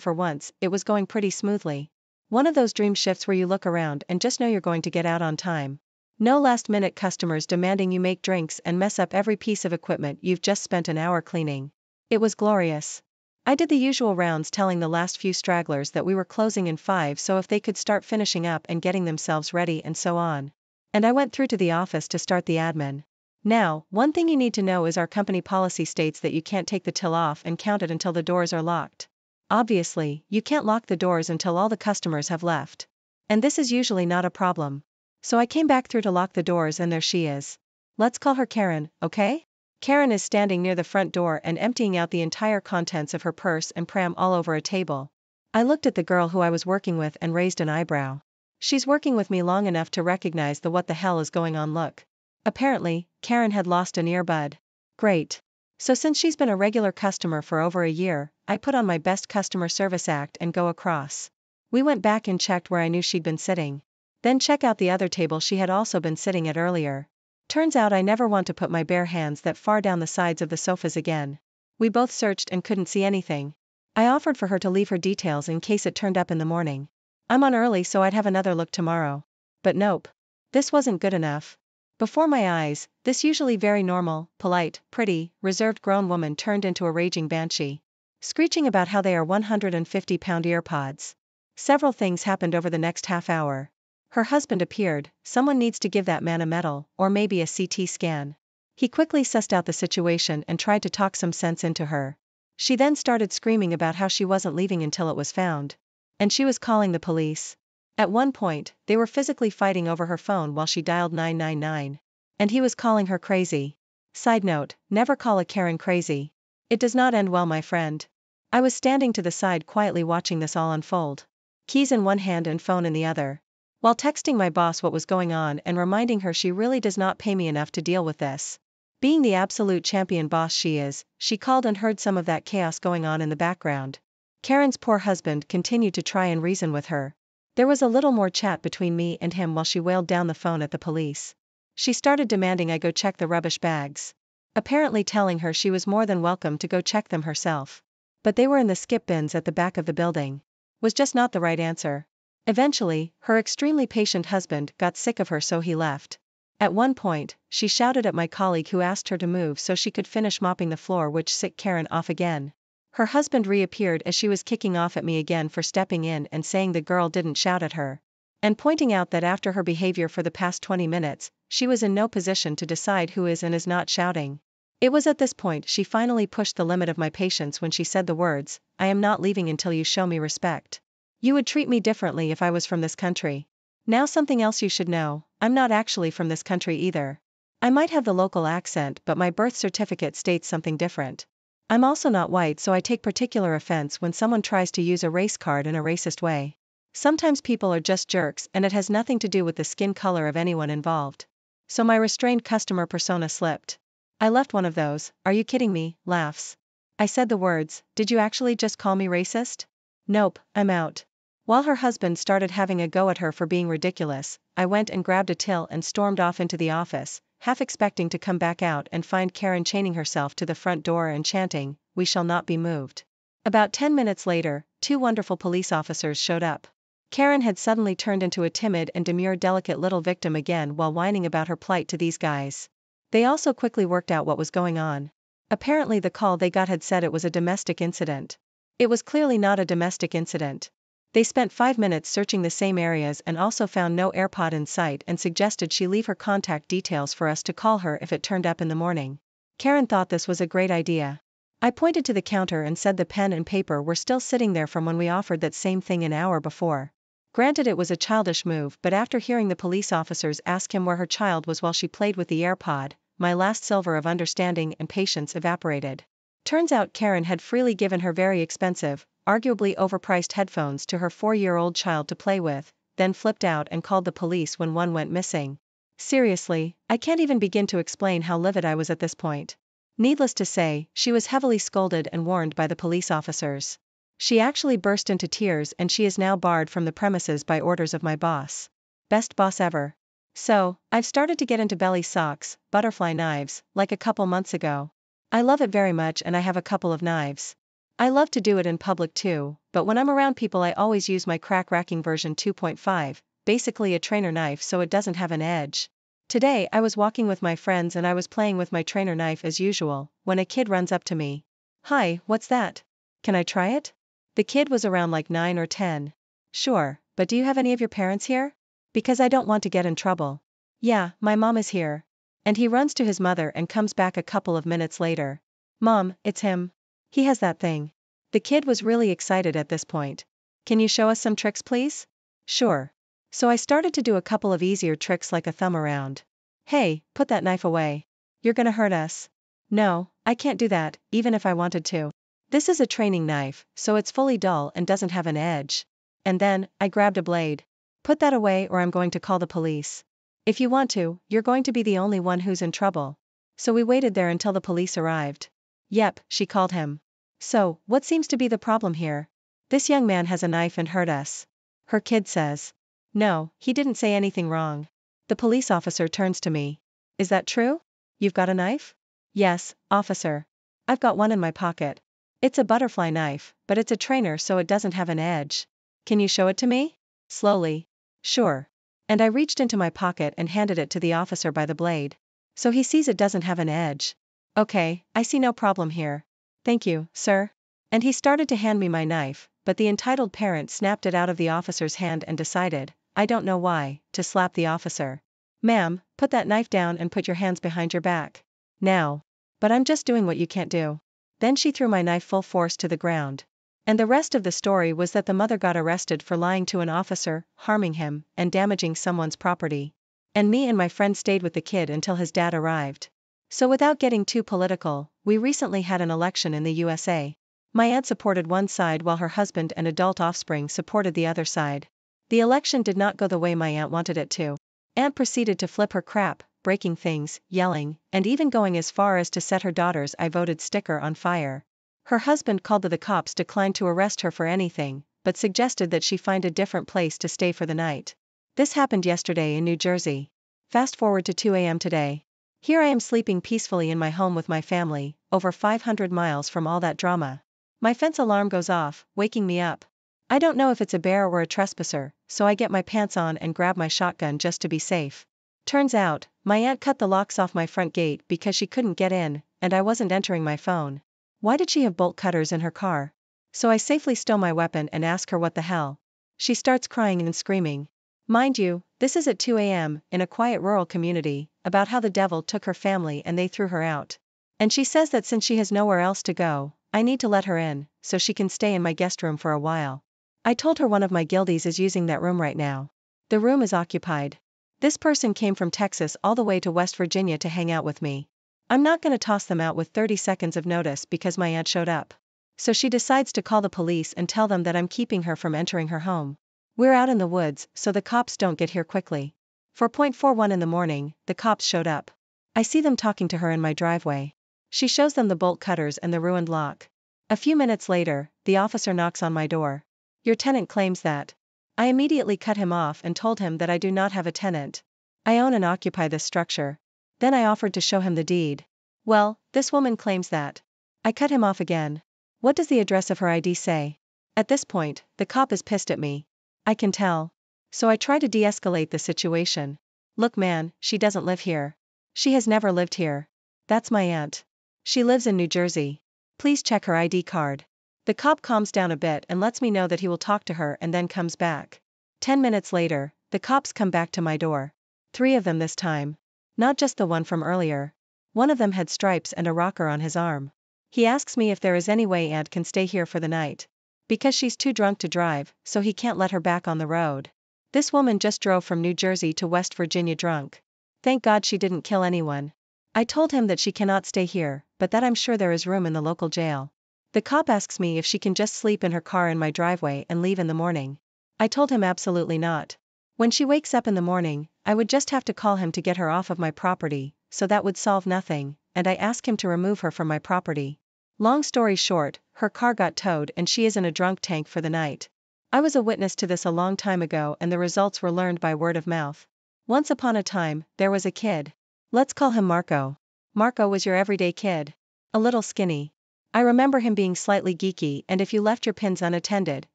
for once, it was going pretty smoothly. One of those dream shifts where you look around and just know you're going to get out on time. No last-minute customers demanding you make drinks and mess up every piece of equipment you've just spent an hour cleaning. It was glorious. I did the usual rounds telling the last few stragglers that we were closing in 5 so if they could start finishing up and getting themselves ready and so on. And I went through to the office to start the admin. Now, one thing you need to know is our company policy states that you can't take the till off and count it until the doors are locked. Obviously, you can't lock the doors until all the customers have left. And this is usually not a problem. So I came back through to lock the doors and there she is. Let's call her Karen, okay? Karen is standing near the front door and emptying out the entire contents of her purse and pram all over a table. I looked at the girl who I was working with and raised an eyebrow. She's working with me long enough to recognize the what the hell is going on look. Apparently, Karen had lost an earbud. Great. So since she's been a regular customer for over a year, I put on my best customer service act and go across. We went back and checked where I knew she'd been sitting. Then check out the other table she had also been sitting at earlier. Turns out I never want to put my bare hands that far down the sides of the sofas again. We both searched and couldn't see anything. I offered for her to leave her details in case it turned up in the morning. I'm on early so I'd have another look tomorrow. But nope. This wasn't good enough. Before my eyes, this usually very normal, polite, pretty, reserved grown woman turned into a raging banshee. Screeching about how they are 150-pound earpods. Several things happened over the next half hour. Her husband appeared. Someone needs to give that man a medal, or maybe a CT scan. He quickly sussed out the situation and tried to talk some sense into her. She then started screaming about how she wasn't leaving until it was found. And she was calling the police. At one point, they were physically fighting over her phone while she dialed 999. And he was calling her crazy. Side note, never call a Karen crazy. It does not end well, my friend. I was standing to the side quietly watching this all unfold. Keys in one hand and phone in the other. While texting my boss what was going on and reminding her she really does not pay me enough to deal with this. Being the absolute champion boss she is, she called and heard some of that chaos going on in the background. Karen's poor husband continued to try and reason with her. There was a little more chat between me and him while she wailed down the phone at the police. She started demanding I go check the rubbish bags. apparently telling her she was more than welcome to go check them herself. But they were in the skip bins at the back of the building. Was just not the right answer. Eventually, her extremely patient husband got sick of her, so he left. At one point, she shouted at my colleague, who asked her to move so she could finish mopping the floor, which set Karen off again. Her husband reappeared as she was kicking off at me again for stepping in and saying the girl didn't shout at her, and pointing out that after her behavior for the past 20 minutes, she was in no position to decide who is and is not shouting. It was at this point she finally pushed the limit of my patience when she said the words, "I am not leaving until you show me respect. You would treat me differently if I was from this country." Now, something else you should know, I'm not actually from this country either. I might have the local accent, but my birth certificate states something different. I'm also not white, so I take particular offense when someone tries to use a race card in a racist way. Sometimes people are just jerks, and it has nothing to do with the skin color of anyone involved. So my restrained customer persona slipped. I left one of those, "Are you kidding me?" laughs. I said the words, "Did you actually just call me racist?" "Nope, I'm out." While her husband started having a go at her for being ridiculous, I went and grabbed a till and stormed off into the office, half expecting to come back out and find Karen chaining herself to the front door and chanting, "We shall not be moved." About 10 minutes later, 2 wonderful police officers showed up. Karen had suddenly turned into a timid and demure delicate little victim again while whining about her plight to these guys. They also quickly worked out what was going on. Apparently the call they got had said it was a domestic incident. It was clearly not a domestic incident. They spent 5 minutes searching the same areas and also found no AirPod in sight and suggested she leave her contact details for us to call her if it turned up in the morning. Karen thought this was a great idea. I pointed to the counter and said the pen and paper were still sitting there from when we offered that same thing an hour before. Granted, it was a childish move, but after hearing the police officers ask him where her child was while she played with the AirPod, my last silver of understanding and patience evaporated. Turns out Karen had freely given her very expensive, arguably overpriced headphones to her 4-year-old child to play with, then flipped out and called the police when one went missing. Seriously, I can't even begin to explain how livid I was at this point. Needless to say, she was heavily scolded and warned by the police officers. She actually burst into tears, and she is now barred from the premises by orders of my boss. Best boss ever. So, I've started to get into belly socks, butterfly knives, like a couple months ago. I love it very much, and I have a couple of knives. I love to do it in public too, but when I'm around people I always use my crack racking version 2.5, basically a trainer knife so it doesn't have an edge. Today I was walking with my friends and I was playing with my trainer knife as usual, when a kid runs up to me. "Hi, what's that? Can I try it?" The kid was around like 9 or 10. "Sure, but do you have any of your parents here? Because I don't want to get in trouble." "Yeah, my mom is here." And he runs to his mother and comes back a couple of minutes later. "Mom, it's him. He has that thing." The kid was really excited at this point. "Can you show us some tricks, please?" "Sure." So I started to do a couple of easier tricks like a thumb around. "Hey, put that knife away. You're gonna hurt us." "No, I can't do that, even if I wanted to. This is a training knife, so it's fully dull and doesn't have an edge." And then, I grabbed a blade. "Put that away or I'm going to call the police. If you want to, you're going to be the only one who's in trouble." So we waited there until the police arrived. "Yep," she called him. "So, what seems to be the problem here? This young man has a knife and hurt us." Her kid says. "No, he didn't say anything wrong." The police officer turns to me. "Is that true? You've got a knife?" "Yes, officer. I've got one in my pocket. It's a butterfly knife, but it's a trainer so it doesn't have an edge. Can you show it to me?" Slowly. "Sure." And I reached into my pocket and handed it to the officer by the blade. "So he sees it doesn't have an edge. Okay, I see no problem here. Thank you, sir." And he started to hand me my knife, but the entitled parent snapped it out of the officer's hand and decided, I don't know why, to slap the officer. "Ma'am, put that knife down and put your hands behind your back. Now." "But I'm just doing what you can't do." Then she threw my knife full force to the ground. And the rest of the story was that the mother got arrested for lying to an officer, harming him, and damaging someone's property. And me and my friend stayed with the kid until his dad arrived. So without getting too political, we recently had an election in the USA. My aunt supported one side while her husband and adult offspring supported the other side. The election did not go the way my aunt wanted it to. Aunt proceeded to flip her crap, breaking things, yelling, and even going as far as to set her daughter's "I voted" sticker on fire. Her husband called the cops, declined to arrest her for anything, but suggested that she find a different place to stay for the night. This happened yesterday in New Jersey. Fast forward to 2 a.m. today. Here I am sleeping peacefully in my home with my family, over 500 miles from all that drama. My fence alarm goes off, waking me up. I don't know if it's a bear or a trespasser, so I get my pants on and grab my shotgun just to be safe. Turns out, my aunt cut the locks off my front gate because she couldn't get in, and I wasn't entering my phone. Why did she have bolt cutters in her car? So I safely stow my weapon and ask her what the hell. She starts crying and screaming. Mind you, this is at 2 a.m., in a quiet rural community, about how the devil took her family and they threw her out. And she says that since she has nowhere else to go, I need to let her in, so she can stay in my guest room for a while. I told her one of my guildies is using that room right now. The room is occupied. This person came from Texas all the way to West Virginia to hang out with me. I'm not gonna toss them out with 30 seconds of notice because my aunt showed up. So she decides to call the police and tell them that I'm keeping her from entering her home. We're out in the woods, so the cops don't get here quickly. 4:41 in the morning, the cops showed up. I see them talking to her in my driveway. She shows them the bolt cutters and the ruined lock. A few minutes later, the officer knocks on my door. Your tenant claims that. I immediately cut him off and told him that I do not have a tenant. I own and occupy this structure. Then I offered to show him the deed. Well, this woman claims that. I cut him off again. What does the address of her ID say? At this point, the cop is pissed at me. I can tell. So I try to de-escalate the situation. Look man, she doesn't live here. She has never lived here. That's my aunt. She lives in New Jersey. Please check her ID card. The cop calms down a bit and lets me know that he will talk to her and then comes back. 10 minutes later, the cops come back to my door. 3 of them this time. Not just the one from earlier. One of them had stripes and a rocker on his arm. He asks me if there is any way Aunt can stay here for the night. Because she's too drunk to drive, so he can't let her back on the road. This woman just drove from New Jersey to West Virginia drunk. Thank God she didn't kill anyone. I told him that she cannot stay here, but that I'm sure there is room in the local jail. The cop asks me if she can just sleep in her car in my driveway and leave in the morning. I told him absolutely not. When she wakes up in the morning, I would just have to call him to get her off of my property, so that would solve nothing, and I ask him to remove her from my property. Long story short, her car got towed and she is in a drunk tank for the night. I was a witness to this a long time ago and the results were learned by word of mouth. Once upon a time, there was a kid. Let's call him Marco. Marco was your everyday kid. A little skinny. I remember him being slightly geeky and if you left your pins unattended,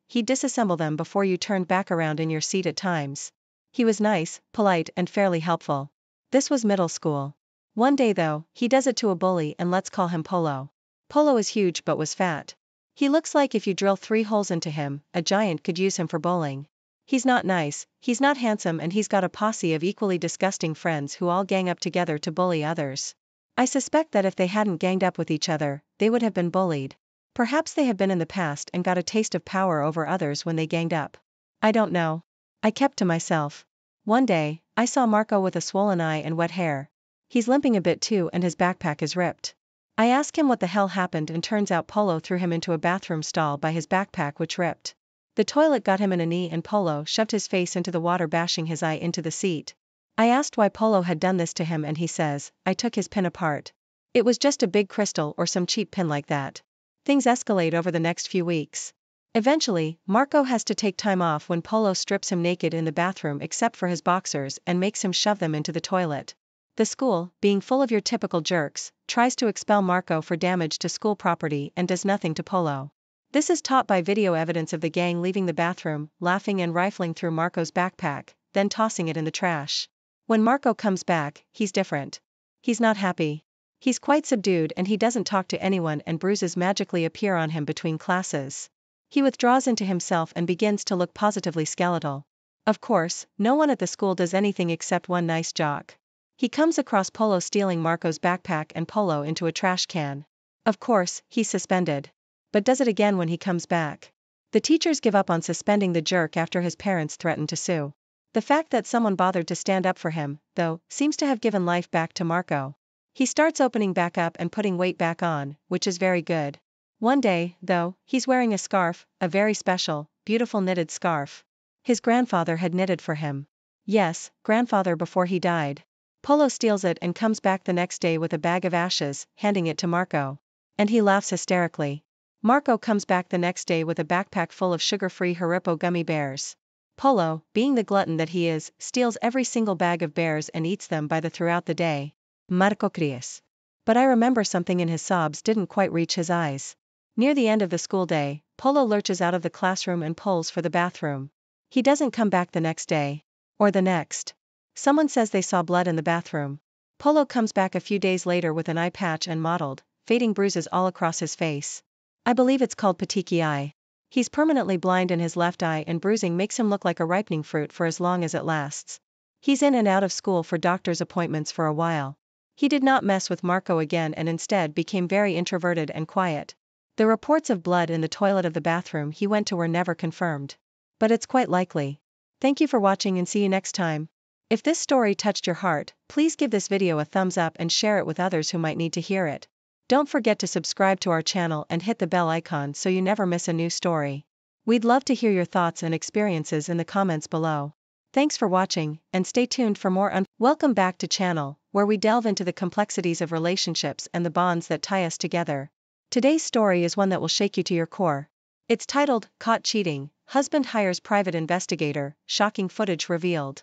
he'd disassemble them before you turned back around in your seat at times. He was nice, polite and fairly helpful. This was middle school. One day though, he does it to a bully and let's call him Polo. Polo is huge but was fat. He looks like if you drill 3 holes into him, a giant could use him for bowling. He's not nice, he's not handsome and he's got a posse of equally disgusting friends who all gang up together to bully others. I suspect that if they hadn't ganged up with each other, they would have been bullied. Perhaps they have been in the past and got a taste of power over others when they ganged up. I don't know. I kept to myself. One day, I saw Marco with a swollen eye and wet hair. He's limping a bit too and his backpack is ripped. I ask him what the hell happened and turns out Polo threw him into a bathroom stall by his backpack which ripped. The toilet got him in a knee and Polo shoved his face into the water bashing his eye into the seat. I asked why Polo had done this to him and he says, I took his pin apart. It was just a big crystal or some cheap pin like that. Things escalate over the next few weeks. Eventually, Marco has to take time off when Polo strips him naked in the bathroom except for his boxers and makes him shove them into the toilet. The school, being full of your typical jerks, tries to expel Marco for damage to school property and does nothing to Polo. This is taught by video evidence of the gang leaving the bathroom, laughing and rifling through Marco's backpack, then tossing it in the trash. When Marco comes back, he's different. He's not happy. He's quite subdued and he doesn't talk to anyone and bruises magically appear on him between classes. He withdraws into himself and begins to look positively skeletal. Of course, no one at the school does anything except one nice jock. He comes across Polo stealing Marco's backpack and Polo into a trash can. Of course, he's suspended. But does it again when he comes back. The teachers give up on suspending the jerk after his parents threaten to sue. The fact that someone bothered to stand up for him, though, seems to have given life back to Marco. He starts opening back up and putting weight back on, which is very good. One day, though, he's wearing a scarf, a very special, beautiful knitted scarf. His grandfather had knitted for him. Yes, grandfather before he died. Polo steals it and comes back the next day with a bag of ashes, handing it to Marco. And he laughs hysterically. Marco comes back the next day with a backpack full of sugar-free Haribo gummy bears. Polo, being the glutton that he is, steals every single bag of bears and eats them by the throughout the day. Marco Crias. But I remember something in his sobs didn't quite reach his eyes. Near the end of the school day, Polo lurches out of the classroom and pulls for the bathroom. He doesn't come back the next day. Or the next. Someone says they saw blood in the bathroom. Polo comes back a few days later with an eye patch and mottled, fading bruises all across his face. I believe it's called petechiae eye. He's permanently blind in his left eye and bruising makes him look like a ripening fruit for as long as it lasts. He's in and out of school for doctor's appointments for a while. He did not mess with Marco again and instead became very introverted and quiet. The reports of blood in the toilet of the bathroom he went to were never confirmed. But it's quite likely. Thank you for watching and see you next time. If this story touched your heart, please give this video a thumbs up and share it with others who might need to hear it. Don't forget to subscribe to our channel and hit the bell icon so you never miss a new story. We'd love to hear your thoughts and experiences in the comments below. Thanks for watching, and stay tuned for more. Welcome back to channel, where we delve into the complexities of relationships and the bonds that tie us together. Today's story is one that will shake you to your core. It's titled, Caught Cheating, Husband Hires Private Investigator, Shocking Footage Revealed.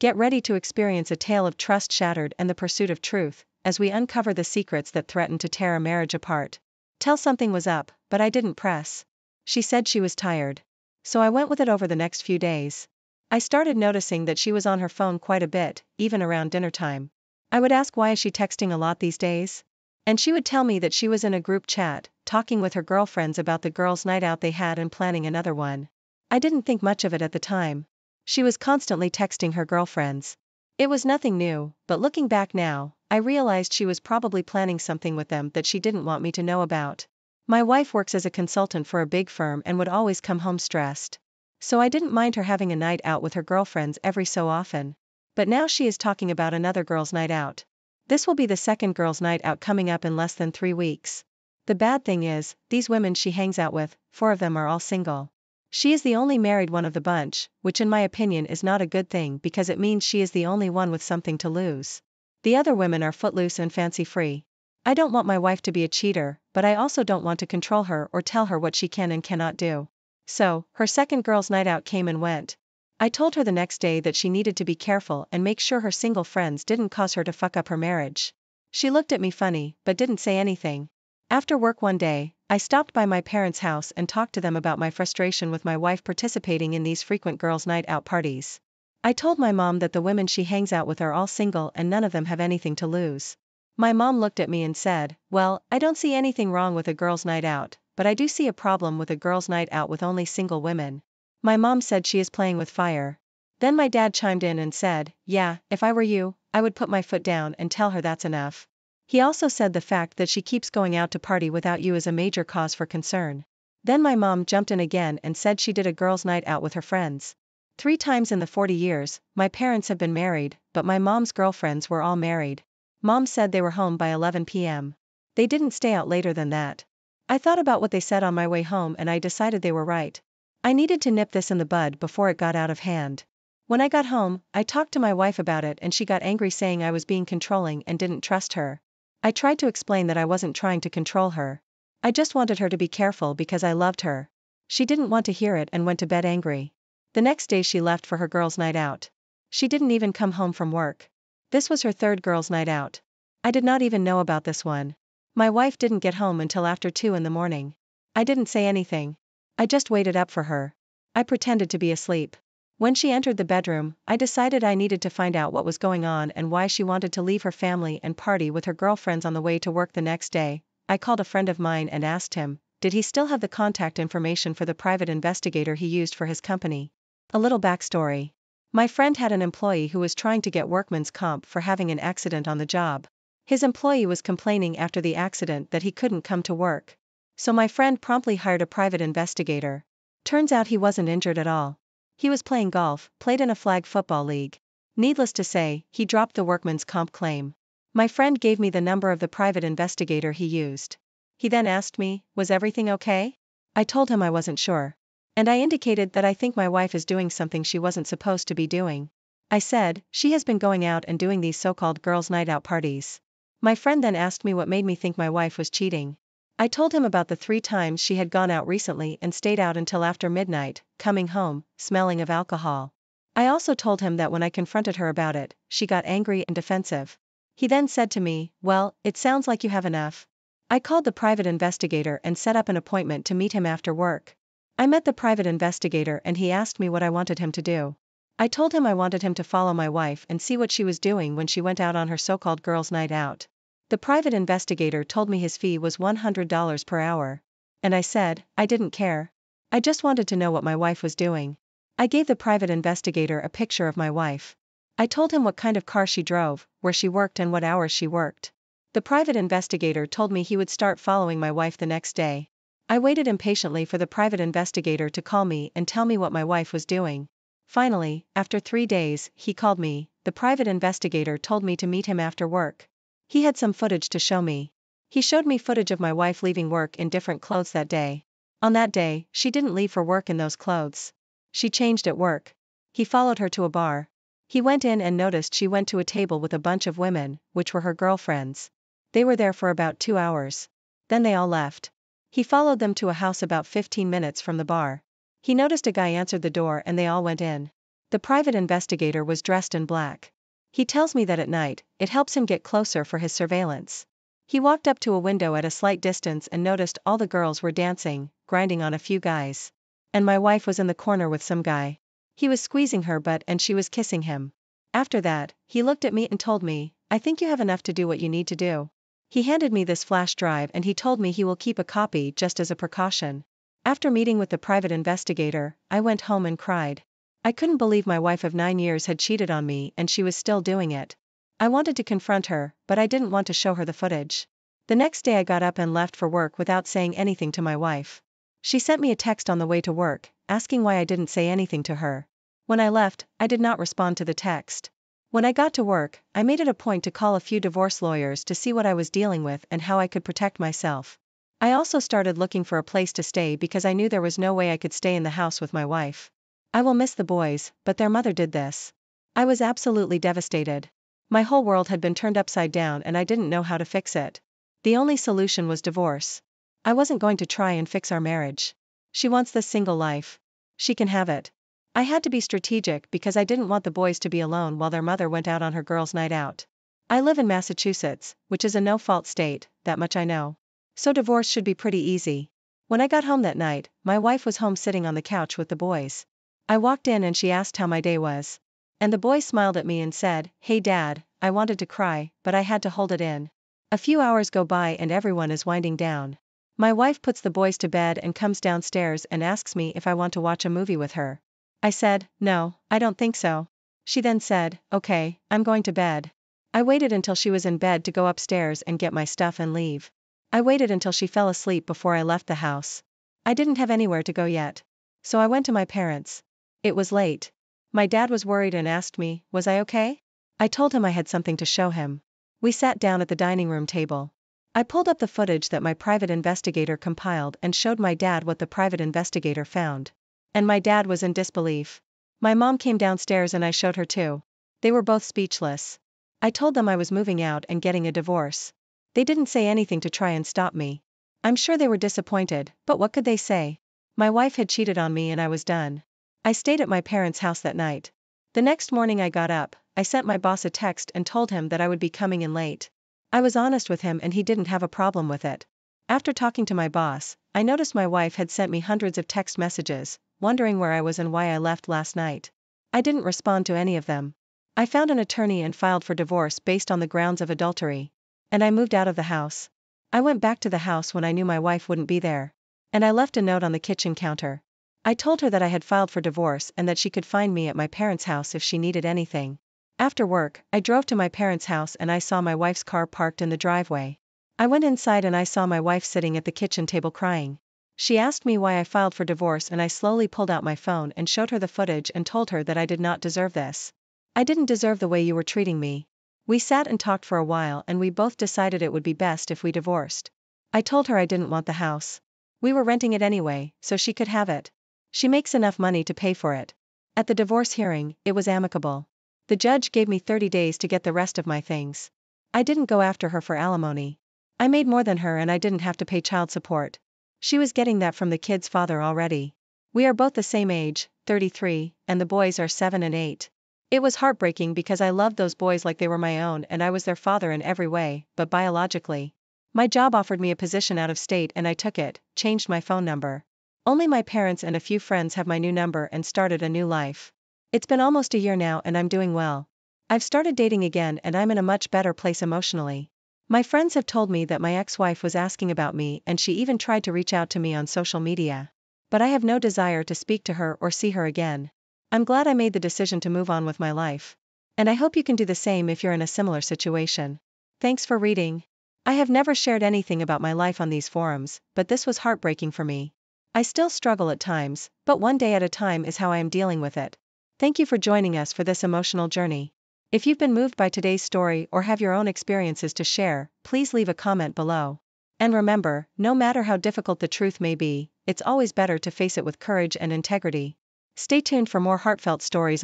Get ready to experience a tale of trust shattered and the pursuit of truth, as we uncover the secrets that threaten to tear a marriage apart. Tell something was up, but I didn't press. She said she was tired. So I went with it over the next few days. I started noticing that she was on her phone quite a bit, even around dinner time. I would ask, why is she texting a lot these days? And she would tell me that she was in a group chat, talking with her girlfriends about the girls' night out they had and planning another one. I didn't think much of it at the time. She was constantly texting her girlfriends. It was nothing new, but looking back now, I realized she was probably planning something with them that she didn't want me to know about. My wife works as a consultant for a big firm and would always come home stressed. So I didn't mind her having a night out with her girlfriends every so often. But now she is talking about another girls' night out. This will be the second girls' night out coming up in less than 3 weeks. The bad thing is, these women she hangs out with, 4 of them are all single. She is the only married one of the bunch, which in my opinion is not a good thing because it means she is the only one with something to lose. The other women are footloose and fancy-free. I don't want my wife to be a cheater, but I also don't want to control her or tell her what she can and cannot do. So, her second girls' night out came and went. I told her the next day that she needed to be careful and make sure her single friends didn't cause her to fuck up her marriage. She looked at me funny, but didn't say anything. After work one day, I stopped by my parents' house and talked to them about my frustration with my wife participating in these frequent girls' night out parties. I told my mom that the women she hangs out with are all single and none of them have anything to lose. My mom looked at me and said, "Well, I don't see anything wrong with a girls' night out, but I do see a problem with a girls' night out with only single women." My mom said she is playing with fire. Then my dad chimed in and said, "Yeah, if I were you, I would put my foot down and tell her that's enough." He also said the fact that she keeps going out to party without you is a major cause for concern. Then my mom jumped in again and said she did a girls' night out with her friends. 3 times in the 40 years, my parents have been married, but my mom's girlfriends were all married. Mom said they were home by 11 p.m. They didn't stay out later than that. I thought about what they said on my way home and I decided they were right. I needed to nip this in the bud before it got out of hand. When I got home, I talked to my wife about it and she got angry saying I was being controlling and didn't trust her. I tried to explain that I wasn't trying to control her. I just wanted her to be careful because I loved her. She didn't want to hear it and went to bed angry. The next day she left for her girls' night out. She didn't even come home from work. This was her 3rd girls' night out. I did not even know about this one. My wife didn't get home until after 2 in the morning. I didn't say anything. I just waited up for her. I pretended to be asleep. When she entered the bedroom, I decided I needed to find out what was going on and why she wanted to leave her family and party with her girlfriends on the way to work the next day. I called a friend of mine and asked him, did he still have the contact information for the private investigator he used for his company? A little backstory. My friend had an employee who was trying to get workman's comp for having an accident on the job. His employee was complaining after the accident that he couldn't come to work. So my friend promptly hired a private investigator. Turns out he wasn't injured at all. He was playing golf, played in a flag football league. Needless to say, he dropped the workman's comp claim. My friend gave me the number of the private investigator he used. He then asked me, was everything okay? I told him I wasn't sure. And I indicated that I think my wife is doing something she wasn't supposed to be doing. I said, she has been going out and doing these so-called girls' night out parties. My friend then asked me what made me think my wife was cheating. I told him about the 3 times she had gone out recently and stayed out until after midnight, coming home, smelling of alcohol. I also told him that when I confronted her about it, she got angry and defensive. He then said to me, "Well, it sounds like you have enough." I called the private investigator and set up an appointment to meet him after work. I met the private investigator and he asked me what I wanted him to do. I told him I wanted him to follow my wife and see what she was doing when she went out on her so-called girls' night out. The private investigator told me his fee was $100 per hour. And I said, I didn't care. I just wanted to know what my wife was doing. I gave the private investigator a picture of my wife. I told him what kind of car she drove, where she worked and what hours she worked. The private investigator told me he would start following my wife the next day. I waited impatiently for the private investigator to call me and tell me what my wife was doing. Finally, after 3 days, he called me. The private investigator told me to meet him after work. He had some footage to show me. He showed me footage of my wife leaving work in different clothes that day. On that day, she didn't leave for work in those clothes. She changed at work. He followed her to a bar. He went in and noticed she went to a table with a bunch of women, which were her girlfriends. They were there for about 2 hours. Then they all left. He followed them to a house about 15 minutes from the bar. He noticed a guy answered the door and they all went in. The private investigator was dressed in black. He tells me that at night, it helps him get closer for his surveillance. He walked up to a window at a slight distance and noticed all the girls were dancing, grinding on a few guys. And my wife was in the corner with some guy. He was squeezing her butt and she was kissing him. After that, he looked at me and told me, "I think you have enough to do what you need to do." He handed me this flash drive and he told me he will keep a copy just as a precaution. After meeting with the private investigator, I went home and cried. I couldn't believe my wife of 9 years had cheated on me and she was still doing it. I wanted to confront her, but I didn't want to show her the footage. The next day I got up and left for work without saying anything to my wife. She sent me a text on the way to work, asking why I didn't say anything to her. When I left, I did not respond to the text. When I got to work, I made it a point to call a few divorce lawyers to see what I was dealing with and how I could protect myself. I also started looking for a place to stay because I knew there was no way I could stay in the house with my wife. I will miss the boys, but their mother did this. I was absolutely devastated. My whole world had been turned upside down and I didn't know how to fix it. The only solution was divorce. I wasn't going to try and fix our marriage. She wants this single life. She can have it. I had to be strategic because I didn't want the boys to be alone while their mother went out on her girls' night out. I live in Massachusetts, which is a no-fault state, that much I know. So divorce should be pretty easy. When I got home that night, my wife was home sitting on the couch with the boys. I walked in and she asked how my day was. And the boy smiled at me and said, "Hey Dad." I wanted to cry, but I had to hold it in. A few hours go by and everyone is winding down. My wife puts the boys to bed and comes downstairs and asks me if I want to watch a movie with her. I said, "No, I don't think so." She then said, "Okay, I'm going to bed." I waited until she was in bed to go upstairs and get my stuff and leave. I waited until she fell asleep before I left the house. I didn't have anywhere to go yet. So I went to my parents'. It was late. My dad was worried and asked me, was I okay? I told him I had something to show him. We sat down at the dining room table. I pulled up the footage that my private investigator compiled and showed my dad what the private investigator found. And my dad was in disbelief. My mom came downstairs and I showed her too. They were both speechless. I told them I was moving out and getting a divorce. They didn't say anything to try and stop me. I'm sure they were disappointed, but what could they say? My wife had cheated on me and I was done. I stayed at my parents' house that night. The next morning I got up, I sent my boss a text and told him that I would be coming in late. I was honest with him and he didn't have a problem with it. After talking to my boss, I noticed my wife had sent me hundreds of text messages, wondering where I was and why I left last night. I didn't respond to any of them. I found an attorney and filed for divorce based on the grounds of adultery. And I moved out of the house. I went back to the house when I knew my wife wouldn't be there. And I left a note on the kitchen counter. I told her that I had filed for divorce and that she could find me at my parents' house if she needed anything. After work, I drove to my parents' house and I saw my wife's car parked in the driveway. I went inside and I saw my wife sitting at the kitchen table crying. She asked me why I filed for divorce and I slowly pulled out my phone and showed her the footage and told her that I did not deserve this. I didn't deserve the way you were treating me. We sat and talked for a while and we both decided it would be best if we divorced. I told her I didn't want the house. We were renting it anyway, so she could have it. She makes enough money to pay for it. At the divorce hearing, it was amicable. The judge gave me 30 days to get the rest of my things. I didn't go after her for alimony. I made more than her and I didn't have to pay child support. She was getting that from the kid's father already. We are both the same age, 33, and the boys are 7 and 8. It was heartbreaking because I loved those boys like they were my own and I was their father in every way, but biologically. My job offered me a position out of state and I took it, changed my phone number. Only my parents and a few friends have my new number and started a new life. It's been almost a year now and I'm doing well. I've started dating again and I'm in a much better place emotionally. My friends have told me that my ex-wife was asking about me and she even tried to reach out to me on social media. But I have no desire to speak to her or see her again. I'm glad I made the decision to move on with my life. And I hope you can do the same if you're in a similar situation. Thanks for reading. I have never shared anything about my life on these forums, but this was heartbreaking for me. I still struggle at times, but one day at a time is how I am dealing with it. Thank you for joining us for this emotional journey. If you've been moved by today's story or have your own experiences to share, please leave a comment below. And remember, no matter how difficult the truth may be, it's always better to face it with courage and integrity. Stay tuned for more heartfelt stories